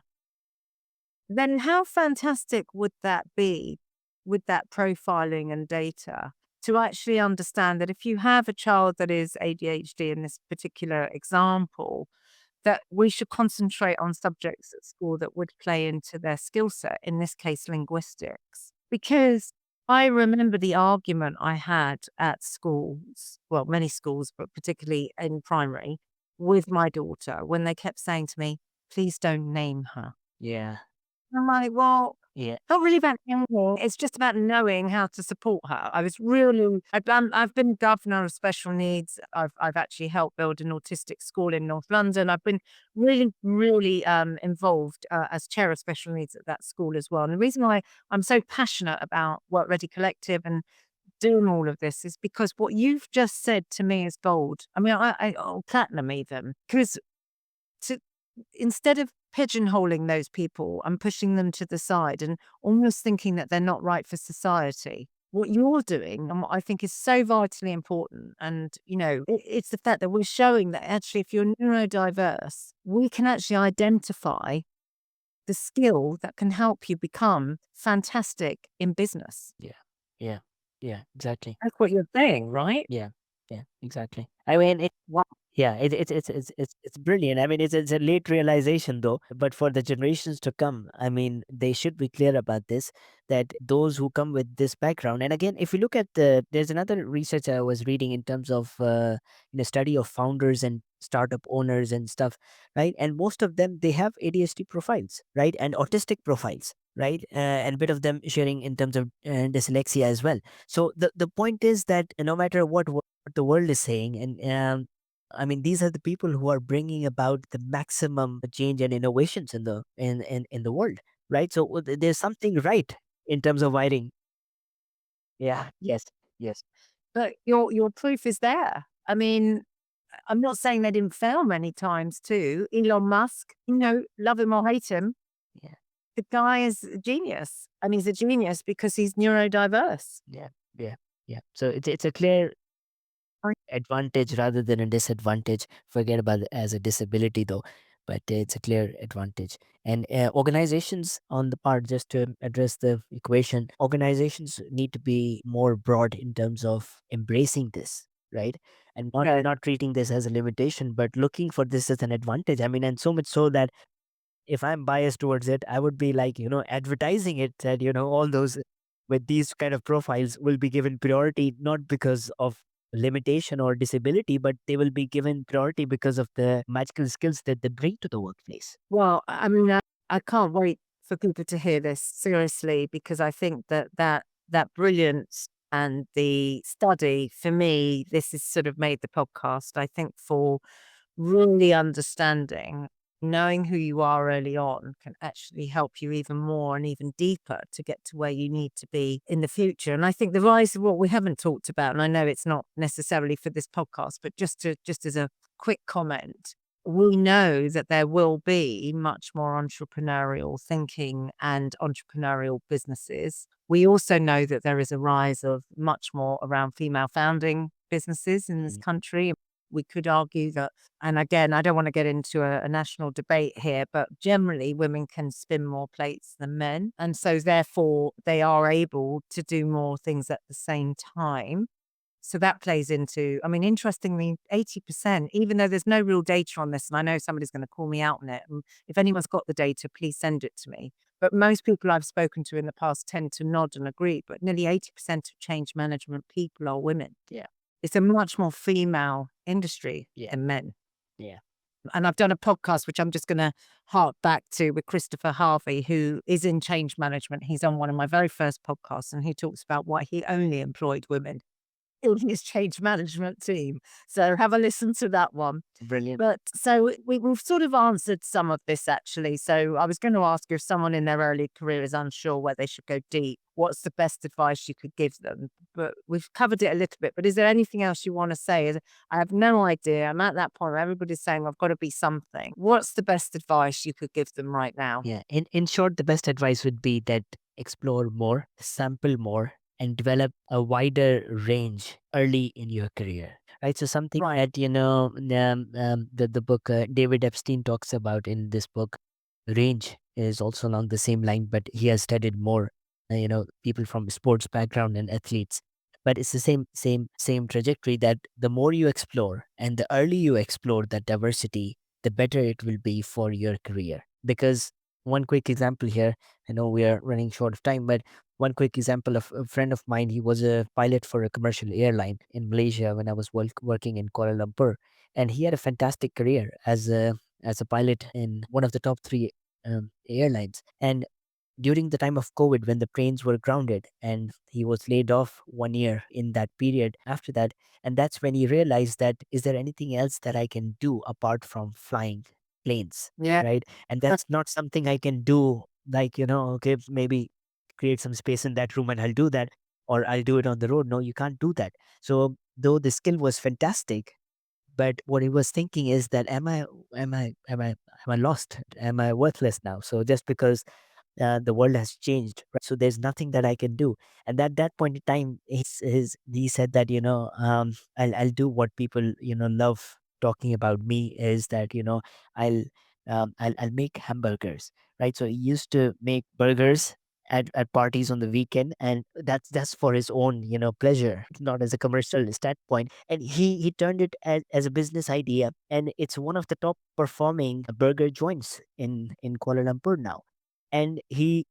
Speaker 2: then how fantastic would that be with that profiling and data to actually understand that if you have a child that is ADHD in this particular example, that we should concentrate on subjects at school that would play into their skill set, in this case, linguistics. Because I remember the argument I had at schools, well, many schools, but particularly in primary, with my daughter when they kept saying to me, please don't name her.
Speaker 1: Yeah.
Speaker 2: I'm like, well,
Speaker 1: Yeah.
Speaker 2: not really about naming. It's just about knowing how to support her. I was really, I've been governor of special needs. I've actually helped build an autistic school in North London. I've been really involved as chair of special needs at that school as well. And the reason why I'm so passionate about Work Ready Collective and doing all of this is because what you've just said to me is gold. I mean, I'll platinum even, because to instead of pigeonholing those people and pushing them to the side and almost thinking that they're not right for society, what you're doing and what I think is so vitally important, and it's the fact that we're showing that actually, if you're neurodiverse, we can actually identify the skill that can help you become fantastic in business.
Speaker 1: Yeah. Yeah. Yeah. Exactly.
Speaker 2: That's what you're saying, right?
Speaker 1: Yeah. Yeah. Exactly. I mean,
Speaker 2: Wow.
Speaker 1: yeah, it's brilliant. I mean, it's a late realization though, but for the generations to come, I mean, they should be clear about this, that those who come with this background. And again, if you look at there's another research I was reading in terms of study of founders and startup owners and stuff, right? And most of them, they have ADHD profiles, right, and autistic profiles, right, and a bit of them sharing in terms of dyslexia as well. So the point is that no matter what the world is saying, and I mean, these are the people who are bringing about the maximum change and innovations in the world, right? So there's something right in terms of wiring. Yeah. Yes. Yes.
Speaker 2: But your proof is there. I mean, I'm not saying they didn't fail many times too. Elon Musk, love him or hate him,
Speaker 1: Yeah.
Speaker 2: the guy is a genius. And he's a genius because he's neurodiverse.
Speaker 1: Yeah. Yeah. Yeah. So it's a clear
Speaker 2: Right.
Speaker 1: advantage rather than a disadvantage. Forget about it as a disability though, but it's a clear advantage. And organizations on the part, just to address the equation, organizations need to be more broad in terms of embracing this, right? And not
Speaker 2: Good.
Speaker 1: not treating this as a limitation, but looking for this as an advantage. I mean, and so much so that if I'm biased towards it, I would be like, advertising it that, all those with these kind of profiles will be given priority, not because of limitation or disability, but they will be given priority because of the magical skills that they bring to the workplace.
Speaker 2: Well, I mean, I can't wait for people to hear this seriously, because I think that brilliance and the study, for me, this has sort of made the podcast. I think for really understanding, knowing who you are early on can actually help you even more and even deeper to get to where you need to be in the future. And I think the rise of what we haven't talked about, and I know it's not necessarily for this podcast, but just as a quick comment, we know that there will be much more entrepreneurial thinking and entrepreneurial businesses. We also know that there is a rise of much more around female founding businesses in this
Speaker 1: Mm.
Speaker 2: country. We could argue that, and again, I don't want to get into a national debate here, but generally women can spin more plates than men. And so therefore they are able to do more things at the same time. So that plays into, I mean, interestingly, 80%, even though there's no real data on this, and I know somebody's going to call me out on it. And if anyone's got the data, please send it to me. But most people I've spoken to in the past tend to nod and agree. But nearly 80% of change management people are women.
Speaker 1: Yeah.
Speaker 2: It's a much more female industry
Speaker 1: Yeah.
Speaker 2: than men.
Speaker 1: Yeah.
Speaker 2: And I've done a podcast, which I'm just going to hark back to, with Christopher Harvey, who is in change management. He's on one of my very first podcasts, and he talks about why he only employed women in his change management team. So have a listen to that one.
Speaker 1: Brilliant.
Speaker 2: But so we've sort of answered some of this actually. So I was going to ask you, if someone in their early career is unsure where they should go deep, what's the best advice you could give them? But we've covered it a little bit. But is there anything else you want to say? I have no idea. I'm at that point where everybody's saying I've got to be something. What's the best advice you could give them right now?
Speaker 1: Yeah. In short, the best advice would be that explore more, sample more, and develop a wider range early in your career. Right. So something
Speaker 2: Right.
Speaker 1: that, the book David Epstein talks about in this book, range, is also along the same line, but he has studied more, people from sports background and athletes. But it's the same trajectory, that the more you explore and the early you explore that diversity, the better it will be for your career. Because one quick example here, I know we are running short of time, but one quick example of a friend of mine, he was a pilot for a commercial airline in Malaysia when I was working in Kuala Lumpur. And he had a fantastic career as a pilot in one of the top three airlines. And during the time of COVID, when the planes were grounded and he was laid off 1 year in that period after that, and that's when he realized that, is there anything else that I can do apart from flying planes?
Speaker 2: Yeah.
Speaker 1: Right. And that's not something I can do, like, okay, maybe create some space in that room and I'll do that, or I'll do it on the road. No, you can't do that. So, though the skill was fantastic, but what he was thinking is that, am I lost? Am I worthless now? So just because the world has changed, right? So there's nothing that I can do. And at that point in time, he said that, I'll do what people love talking about me, is that, I'll I'll make hamburgers, right? So he used to make burgers at parties on the weekend, and that's for his own pleasure, not as a commercial standpoint. And he turned it as a business idea, and it's one of the top performing burger joints in Kuala Lumpur now. And he,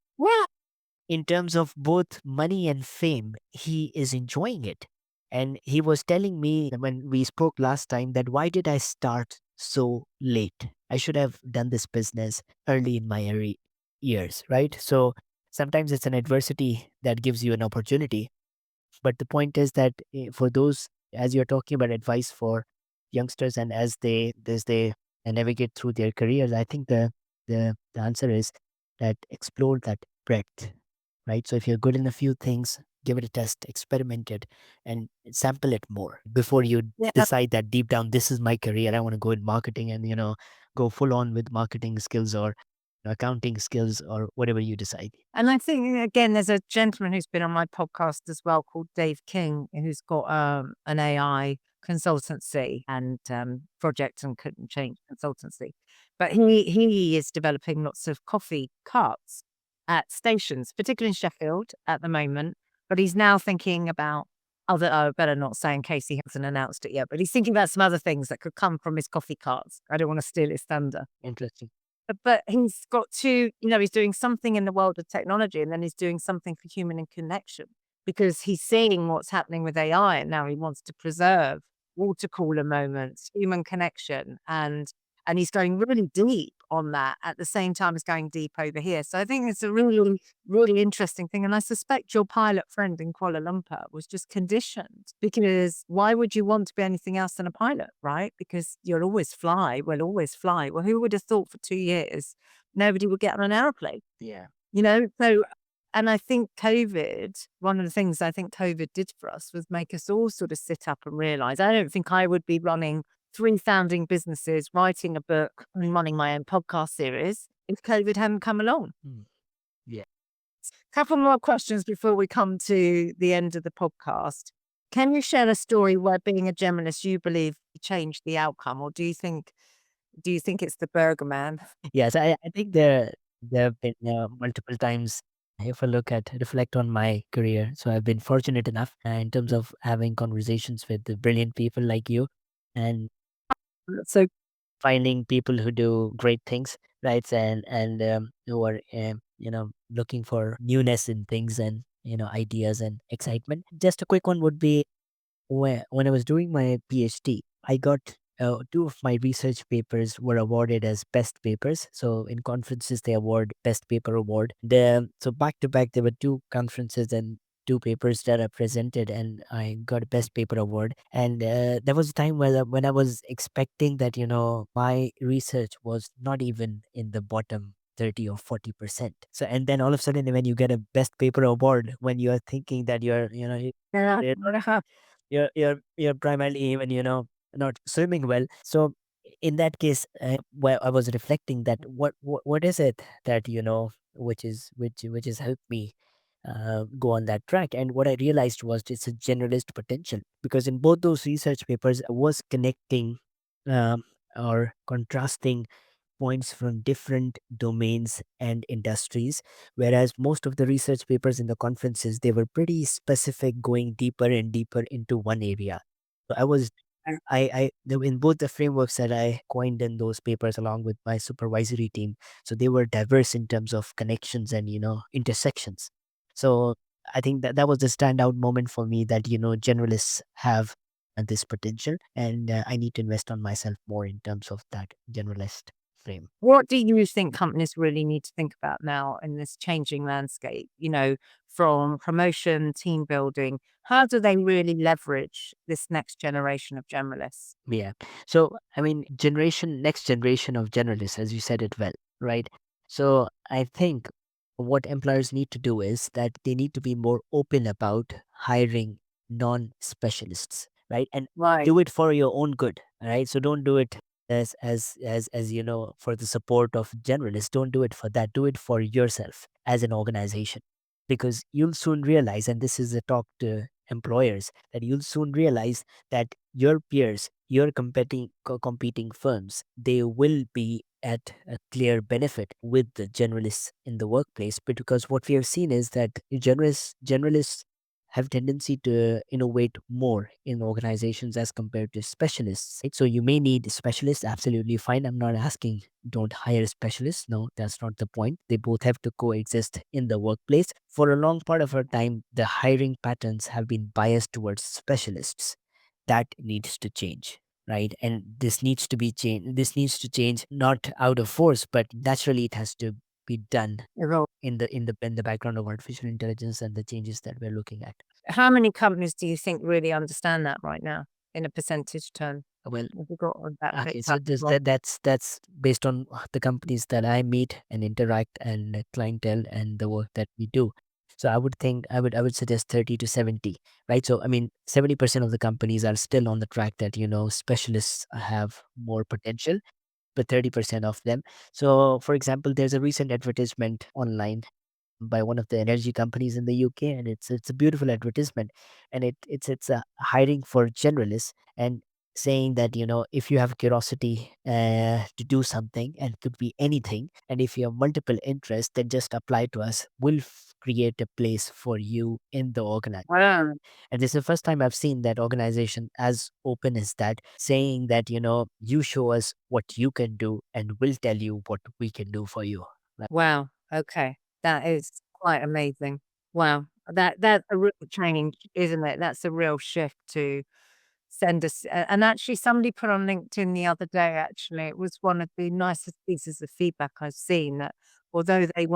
Speaker 1: in terms of both money and fame, he is enjoying it. And he was telling me when we spoke last time that, why did I start so late? I should have done this business early in my early years, right? So sometimes it's an adversity that gives you an opportunity. But the point is that, for those, as you're talking about advice for youngsters, and as they navigate through their careers, I think the answer is that explore that breadth, right? So if you're good in a few things, give it a test, experiment it, and sample it more before you decide that deep down, this is my career. I want to go in marketing and go full on with marketing skills or accounting skills or whatever you decide.
Speaker 2: And I think, again, there's a gentleman who's been on my podcast as well called Dave King, who's got an AI consultancy and project and change consultancy. But he is developing lots of coffee carts at stations, particularly in Sheffield at the moment. But he's now thinking about other, I better not say in case he hasn't announced it yet, but he's thinking about some other things that could come from his coffee carts. I don't want to steal his thunder.
Speaker 1: Interesting.
Speaker 2: But he's got to, he's doing something in the world of technology, and then he's doing something for human and connection, because he's seeing what's happening with AI, and now he wants to preserve water cooler moments, human connection, and he's going really deep on that at the same time as going deep over here. So I think it's a really, really interesting thing. And I suspect your pilot friend in Kuala Lumpur was just conditioned, because why would you want to be anything else than a pilot, right? Because you'll always fly. We'll always fly. Well, who would have thought for 2 years nobody would get on an aeroplane?
Speaker 1: Yeah.
Speaker 2: So, and I think COVID, one of the things I think COVID did for us was make us all sort of sit up and realize, I don't think I would be running 3 founding businesses, writing a book, and running my own podcast series if COVID hadn't come along.
Speaker 1: Yeah.
Speaker 2: Couple more questions before we come to the end of the podcast. Can you share a story where being a generalist you believe changed the outcome, or do you think it's the Burger Man?
Speaker 1: Yes, I think there have been multiple times. If I reflect on my career, so I've been fortunate enough in terms of having conversations with the brilliant people like you, and so finding people who do great things, right? And who are looking for newness in things, and ideas and excitement. Just a quick one would be, when I was doing my PhD, I got two of my research papers were awarded as best papers. So in conferences, they award best paper award. So back to back, there were two conferences and two papers that I presented, and I got a best paper award. And there was a time when I was expecting that my research was not even in the bottom 30 or 40%. So, and then all of a sudden, when you get a best paper award, when you're thinking that you're primarily even not swimming well. So in that case, where I was reflecting that, what is it that which has helped me go on that track. And what I realized was, it's a generalist potential, because in both those research papers I was connecting um, or contrasting points from different domains and industries, whereas most of the research papers in the conferences, they were pretty specific, going deeper and deeper into one area. So I was In both the frameworks that I coined in those papers along with my supervisory team, so they were diverse in terms of connections and intersections. So I think that that was the standout moment for me, that generalists have this potential, and I need to invest on myself more in terms of that generalist frame.
Speaker 2: What do you think companies really need to think about now in this changing landscape? From promotion, team building, how do they really leverage this next generation of generalists?
Speaker 1: Yeah. So, I mean, next generation of generalists, as you said it well, right? So, I think what employers need to do is that they need to be more open about hiring non-specialists, right? And
Speaker 2: Right.
Speaker 1: do it for your own good, right? So, don't do it as for the support of generalists. Don't do it for that. Do it for yourself as an organization, because you'll soon realize, and this is a talk to employers, that you'll soon realize that your peers, your competing firms, they will be at a clear benefit with the generalists in the workplace. But because what we have seen is that generalists have tendency to innovate more in organizations as compared to specialists, right? So you may need specialists, absolutely fine. I'm not asking don't hire specialists. No, that's not the point. They both have to coexist in the workplace. For a long part of our time, the hiring patterns have been biased towards specialists. That needs to change, right? And this needs to change, not out of force, but naturally it has to be done
Speaker 2: Ro-
Speaker 1: in the background of artificial intelligence and the changes that we're looking at.
Speaker 2: How many companies do you think really understand that right now in a percentage term?
Speaker 1: Well,
Speaker 2: Have you got on that
Speaker 1: okay,
Speaker 2: picked
Speaker 1: so
Speaker 2: up as well?
Speaker 1: that's based on the companies that I meet and interact, and the clientele and the work that we do. So I would think I would suggest 30 to 70, right? So I mean, 70% of the companies are still on the track that specialists have more potential, but 30% of them. So for example, there's a recent advertisement online by one of the energy companies in the UK, and it's a beautiful advertisement, and it's a hiring for generalists, and saying that if you have curiosity to do something, and it could be anything, and if you have multiple interests, then just apply to us. We'll create a place for you in the organization.
Speaker 2: Wow.
Speaker 1: And this is the first time I've seen that organization as open as that, saying that you show us what you can do, and we'll tell you what we can do for you.
Speaker 2: Wow. Okay. That is quite amazing. Wow. That's a real change, isn't it? That's a real shift to send us. And actually, somebody put on LinkedIn the other day. Actually, it was one of the nicest pieces of feedback I've seen. That although they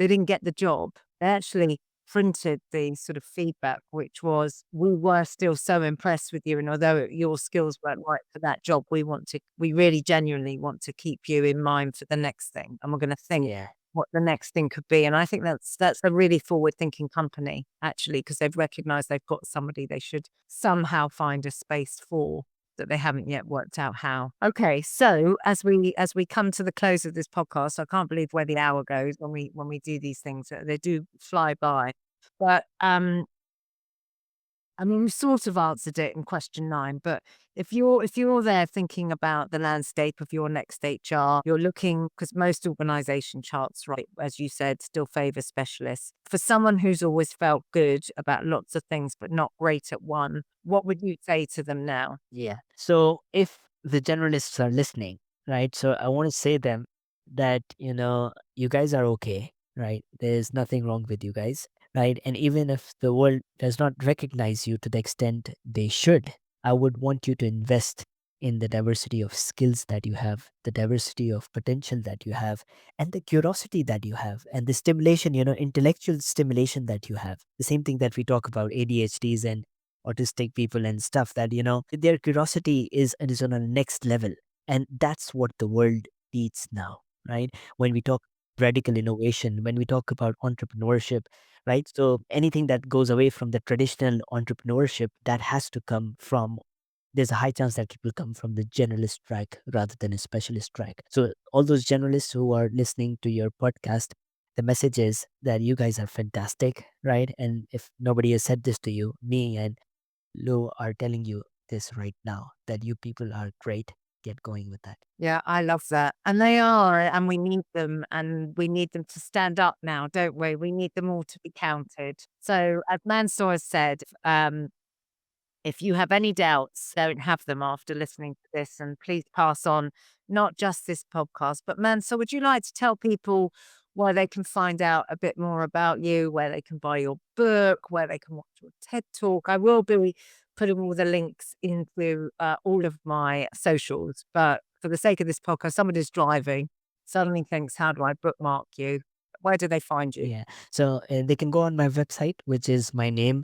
Speaker 2: didn't get the job, they actually printed the sort of feedback, which was, "We were still so impressed with you, and although your skills weren't right for that job, we really genuinely want to keep you in mind for the next thing, and we're gonna think
Speaker 1: Yeah.
Speaker 2: what the next thing could be." And I think that's a really forward-thinking company, actually, because 'cause they've recognized they've got somebody they should somehow find a space for, that they haven't yet worked out how. Okay, so as we come to the close of this podcast, I can't believe where the hour goes when we do these things. They do fly by. But I mean, we sort of answered it in question 9, but if you're there thinking about the landscape of your next HR, you're looking, because most organization charts, right, as you said, still favor specialists. For someone who's always felt good about lots of things but not great at one, what would you say to them now?
Speaker 1: Yeah. So if the generalists are listening, right? So I want to say them that, you guys are okay, right? There's nothing wrong with you guys, right? And even if the world does not recognize you to the extent they should, I would want you to invest in the diversity of skills that you have, the diversity of potential that you have, and the curiosity that you have, and the stimulation, intellectual stimulation that you have. The same thing that we talk about ADHDs and autistic people and stuff, that their curiosity is on a next level, and that's what the world needs now, right? When we talk radical innovation, when we talk about entrepreneurship, right? So anything that goes away from the traditional entrepreneurship, that has to come from, there's a high chance that it will come from the generalist track rather than a specialist track. So all those generalists who are listening to your podcast, the message is that you guys are fantastic, right? And if nobody has said this to you, me and Lou are telling you this right now, that you people are great. Get going with that.
Speaker 2: Yeah, I love that. And they are, and we need them to stand up now, don't we? We need them all to be counted. So, as Mansoor has said, If you have any doubts, don't have them after listening to this, and please pass on not just this podcast, but Mansoor, would you like to tell people where they can find out a bit more about you, where they can buy your book, where they can watch your TED talk? I will be putting all the links into all of my socials, but for the sake of this podcast, somebody's driving, suddenly thinks, how do I bookmark you? Where do they find you?
Speaker 1: Yeah. So they can go on my website, which is my name,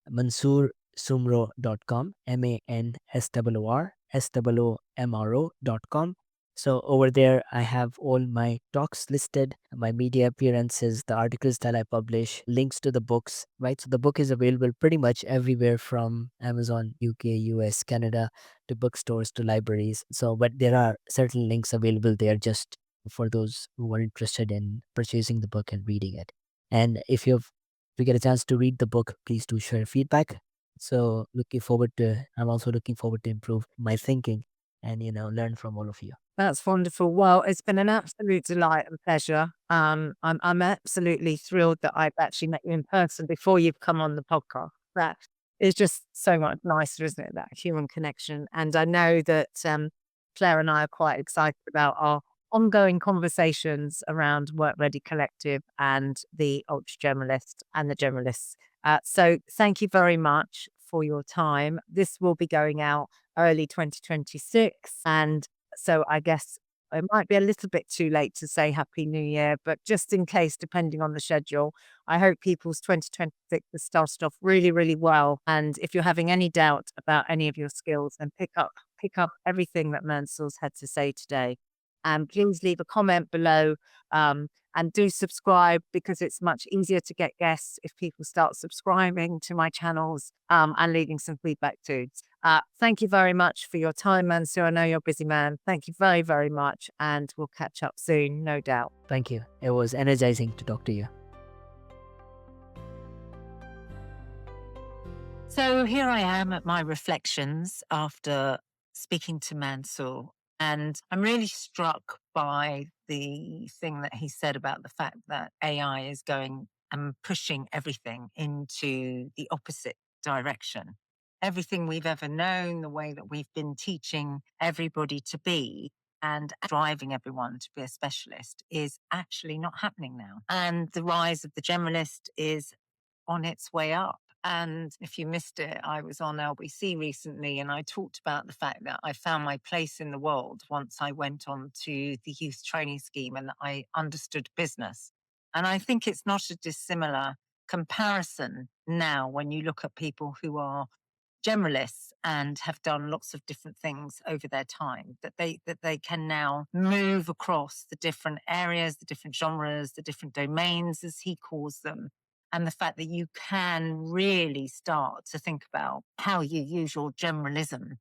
Speaker 1: mansoorsoomro.com, MANSOORSOOMRO.com. So over there, I have all my talks listed, my media appearances, the articles that I publish, links to the books, right? So the book is available pretty much everywhere from Amazon, UK, US, Canada, to bookstores, to libraries. So, but there are certain links available there just for those who are interested in purchasing the book and reading it. And if you get a chance to read the book, please do share feedback. So I'm also looking forward to improve my thinking and, learn from all of you.
Speaker 2: That's wonderful. Well, it's been an absolute delight and pleasure. I'm absolutely thrilled that I've actually met you in person before you've come on the podcast. That is just so much nicer, isn't it? That human connection. And I know that Claire and I are quite excited about our ongoing conversations around Work Ready Collective and the Ultra Generalist and the Generalists. So thank you very much for your time. This will be going out early 2026, and so I guess it might be a little bit too late to say Happy New Year, but just in case, depending on the schedule, I hope people's 2026 has started off really, really well. And if you're having any doubt about any of your skills, then pick up everything that Mansoor's had to say today. And please leave a comment below, and do subscribe, because it's much easier to get guests if people start subscribing to my channels, and leaving some feedback too. Thank you very much for your time, Mansoor. I know you're a busy man. Thank you very, very much. And we'll catch up soon, no doubt.
Speaker 1: Thank you. It was energizing to talk to you.
Speaker 2: So here I am at my reflections after speaking to Mansoor. And I'm really struck by the thing that he said about the fact that AI is going and pushing everything into the opposite direction. Everything we've ever known, the way that we've been teaching everybody to be and driving everyone to be a specialist, is actually not happening now. And the rise of the generalist is on its way up. And if you missed it, I was on LBC recently and I talked about the fact that I found my place in the world once I went on to the youth training scheme and I understood business. And I think it's not a dissimilar comparison now when you look at people who are generalists and have done lots of different things over their time, that they can now move across the different areas, the different genres, the different domains, as he calls them. And the fact that you can really start to think about how you use your generalism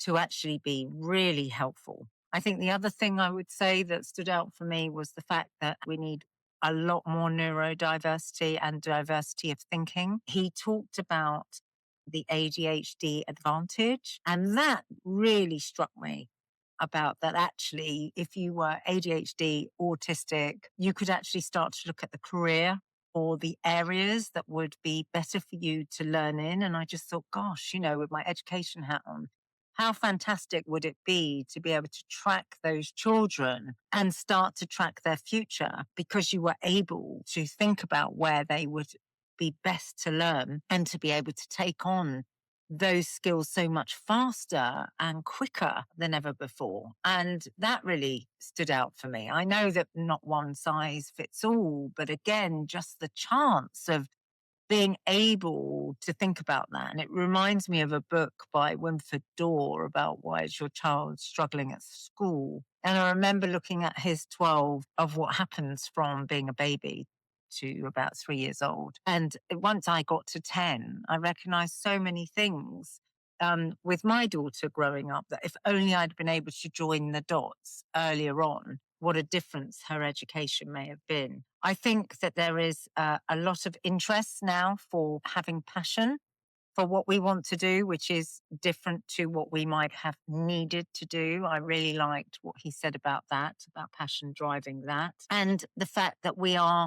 Speaker 2: to actually be really helpful. I think the other thing I would say that stood out for me was the fact that we need a lot more neurodiversity and diversity of thinking. He talked about the ADHD advantage, and that really struck me about that. Actually, if you were ADHD, autistic, you could actually start to look at the career or the areas that would be better for you to learn in. And I just thought, gosh, with my education hat on, how fantastic would it be to be able to track those children and start to track their future, because you were able to think about where they would be best to learn and to be able to take on those skills so much faster and quicker than ever before. And that really stood out for me. I know that not one size fits all, but again, just the chance of being able to think about that. And it reminds me of a book by Winford Dorr about why is your child struggling at school. And I remember looking at his 12 of what happens from being a baby to about 3 years old. And once I got to 10, I recognized so many things with my daughter growing up, that if only I'd been able to join the dots earlier on, what a difference her education may have been. I think that there is a lot of interest now for having passion for what we want to do, which is different to what we might have needed to do. I really liked what he said about that, about passion driving that. And the fact that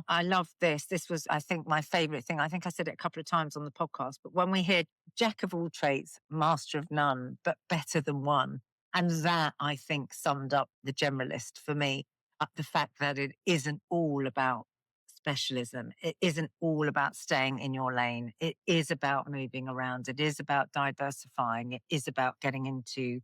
Speaker 2: I love this. This was, I think, my favorite thing. I think I said it a couple of times on the podcast, but when we hear jack of all trades, master of none, but better than one. And that, I think, summed up the generalist for me. The fact that it isn't all about specialism. It isn't all about staying in your lane. It is about moving around. It is about diversifying. It is about getting into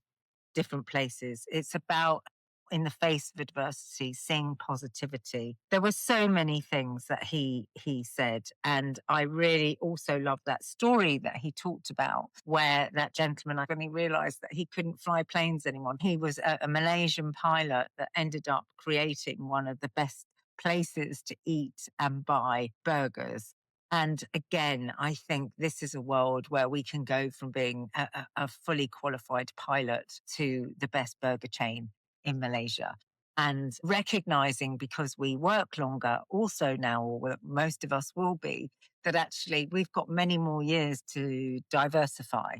Speaker 2: different places. It's about, in the face of adversity, seeing positivity. There were so many things that he said, and I really also loved that story that he talked about, where that gentleman, I only realized that he couldn't fly planes anymore. He was a Malaysian pilot that ended up creating one of the best places to eat and buy burgers. And again, I think this is a world where we can go from being a fully qualified pilot to the best burger chain in Malaysia. And recognizing, because we work longer also now, or most of us will be, that actually we've got many more years to diversify.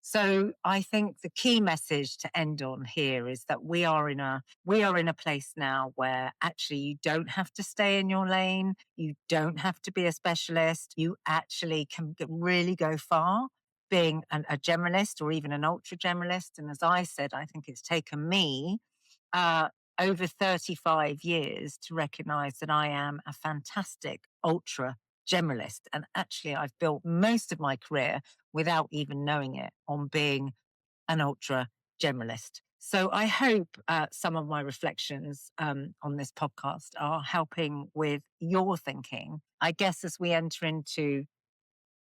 Speaker 2: So I think the key message to end on here is that we are in a place now where actually you don't have to stay in your lane. You don't have to be a specialist. You actually can really go far being a generalist or even an ultra generalist. And as I said, I think it's taken me uh, over 35 years to recognize that I am a fantastic ultra generalist. And actually, I've built most of my career without even knowing it on being an ultra generalist. So I hope some of my reflections on this podcast are helping with your thinking. I guess as we enter into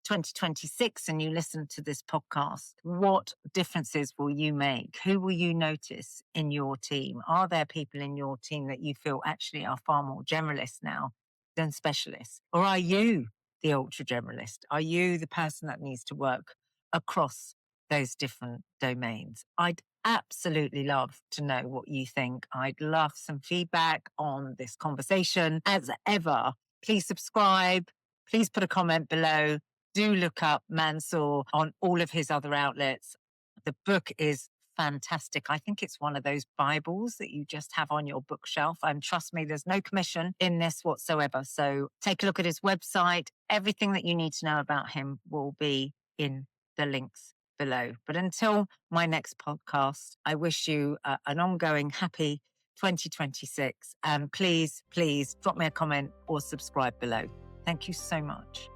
Speaker 2: 2026 and you listen to this podcast, what differences will you make? Who will you notice in your team? Are there people in your team that you feel actually are far more generalists now than specialists? Or are you the ultra generalist? Are you the person that needs to work across those different domains? I'd absolutely love to know what you think. I'd love some feedback on this conversation. As ever, please subscribe. Please put a comment below. Do look up Mansoor on all of his other outlets. The book is fantastic. I think it's one of those Bibles that you just have on your bookshelf. And trust me, there's no commission in this whatsoever. So take a look at his website. Everything that you need to know about him will be in the links below. But until my next podcast, I wish you an ongoing happy 2026. And please drop me a comment or subscribe below. Thank you so much.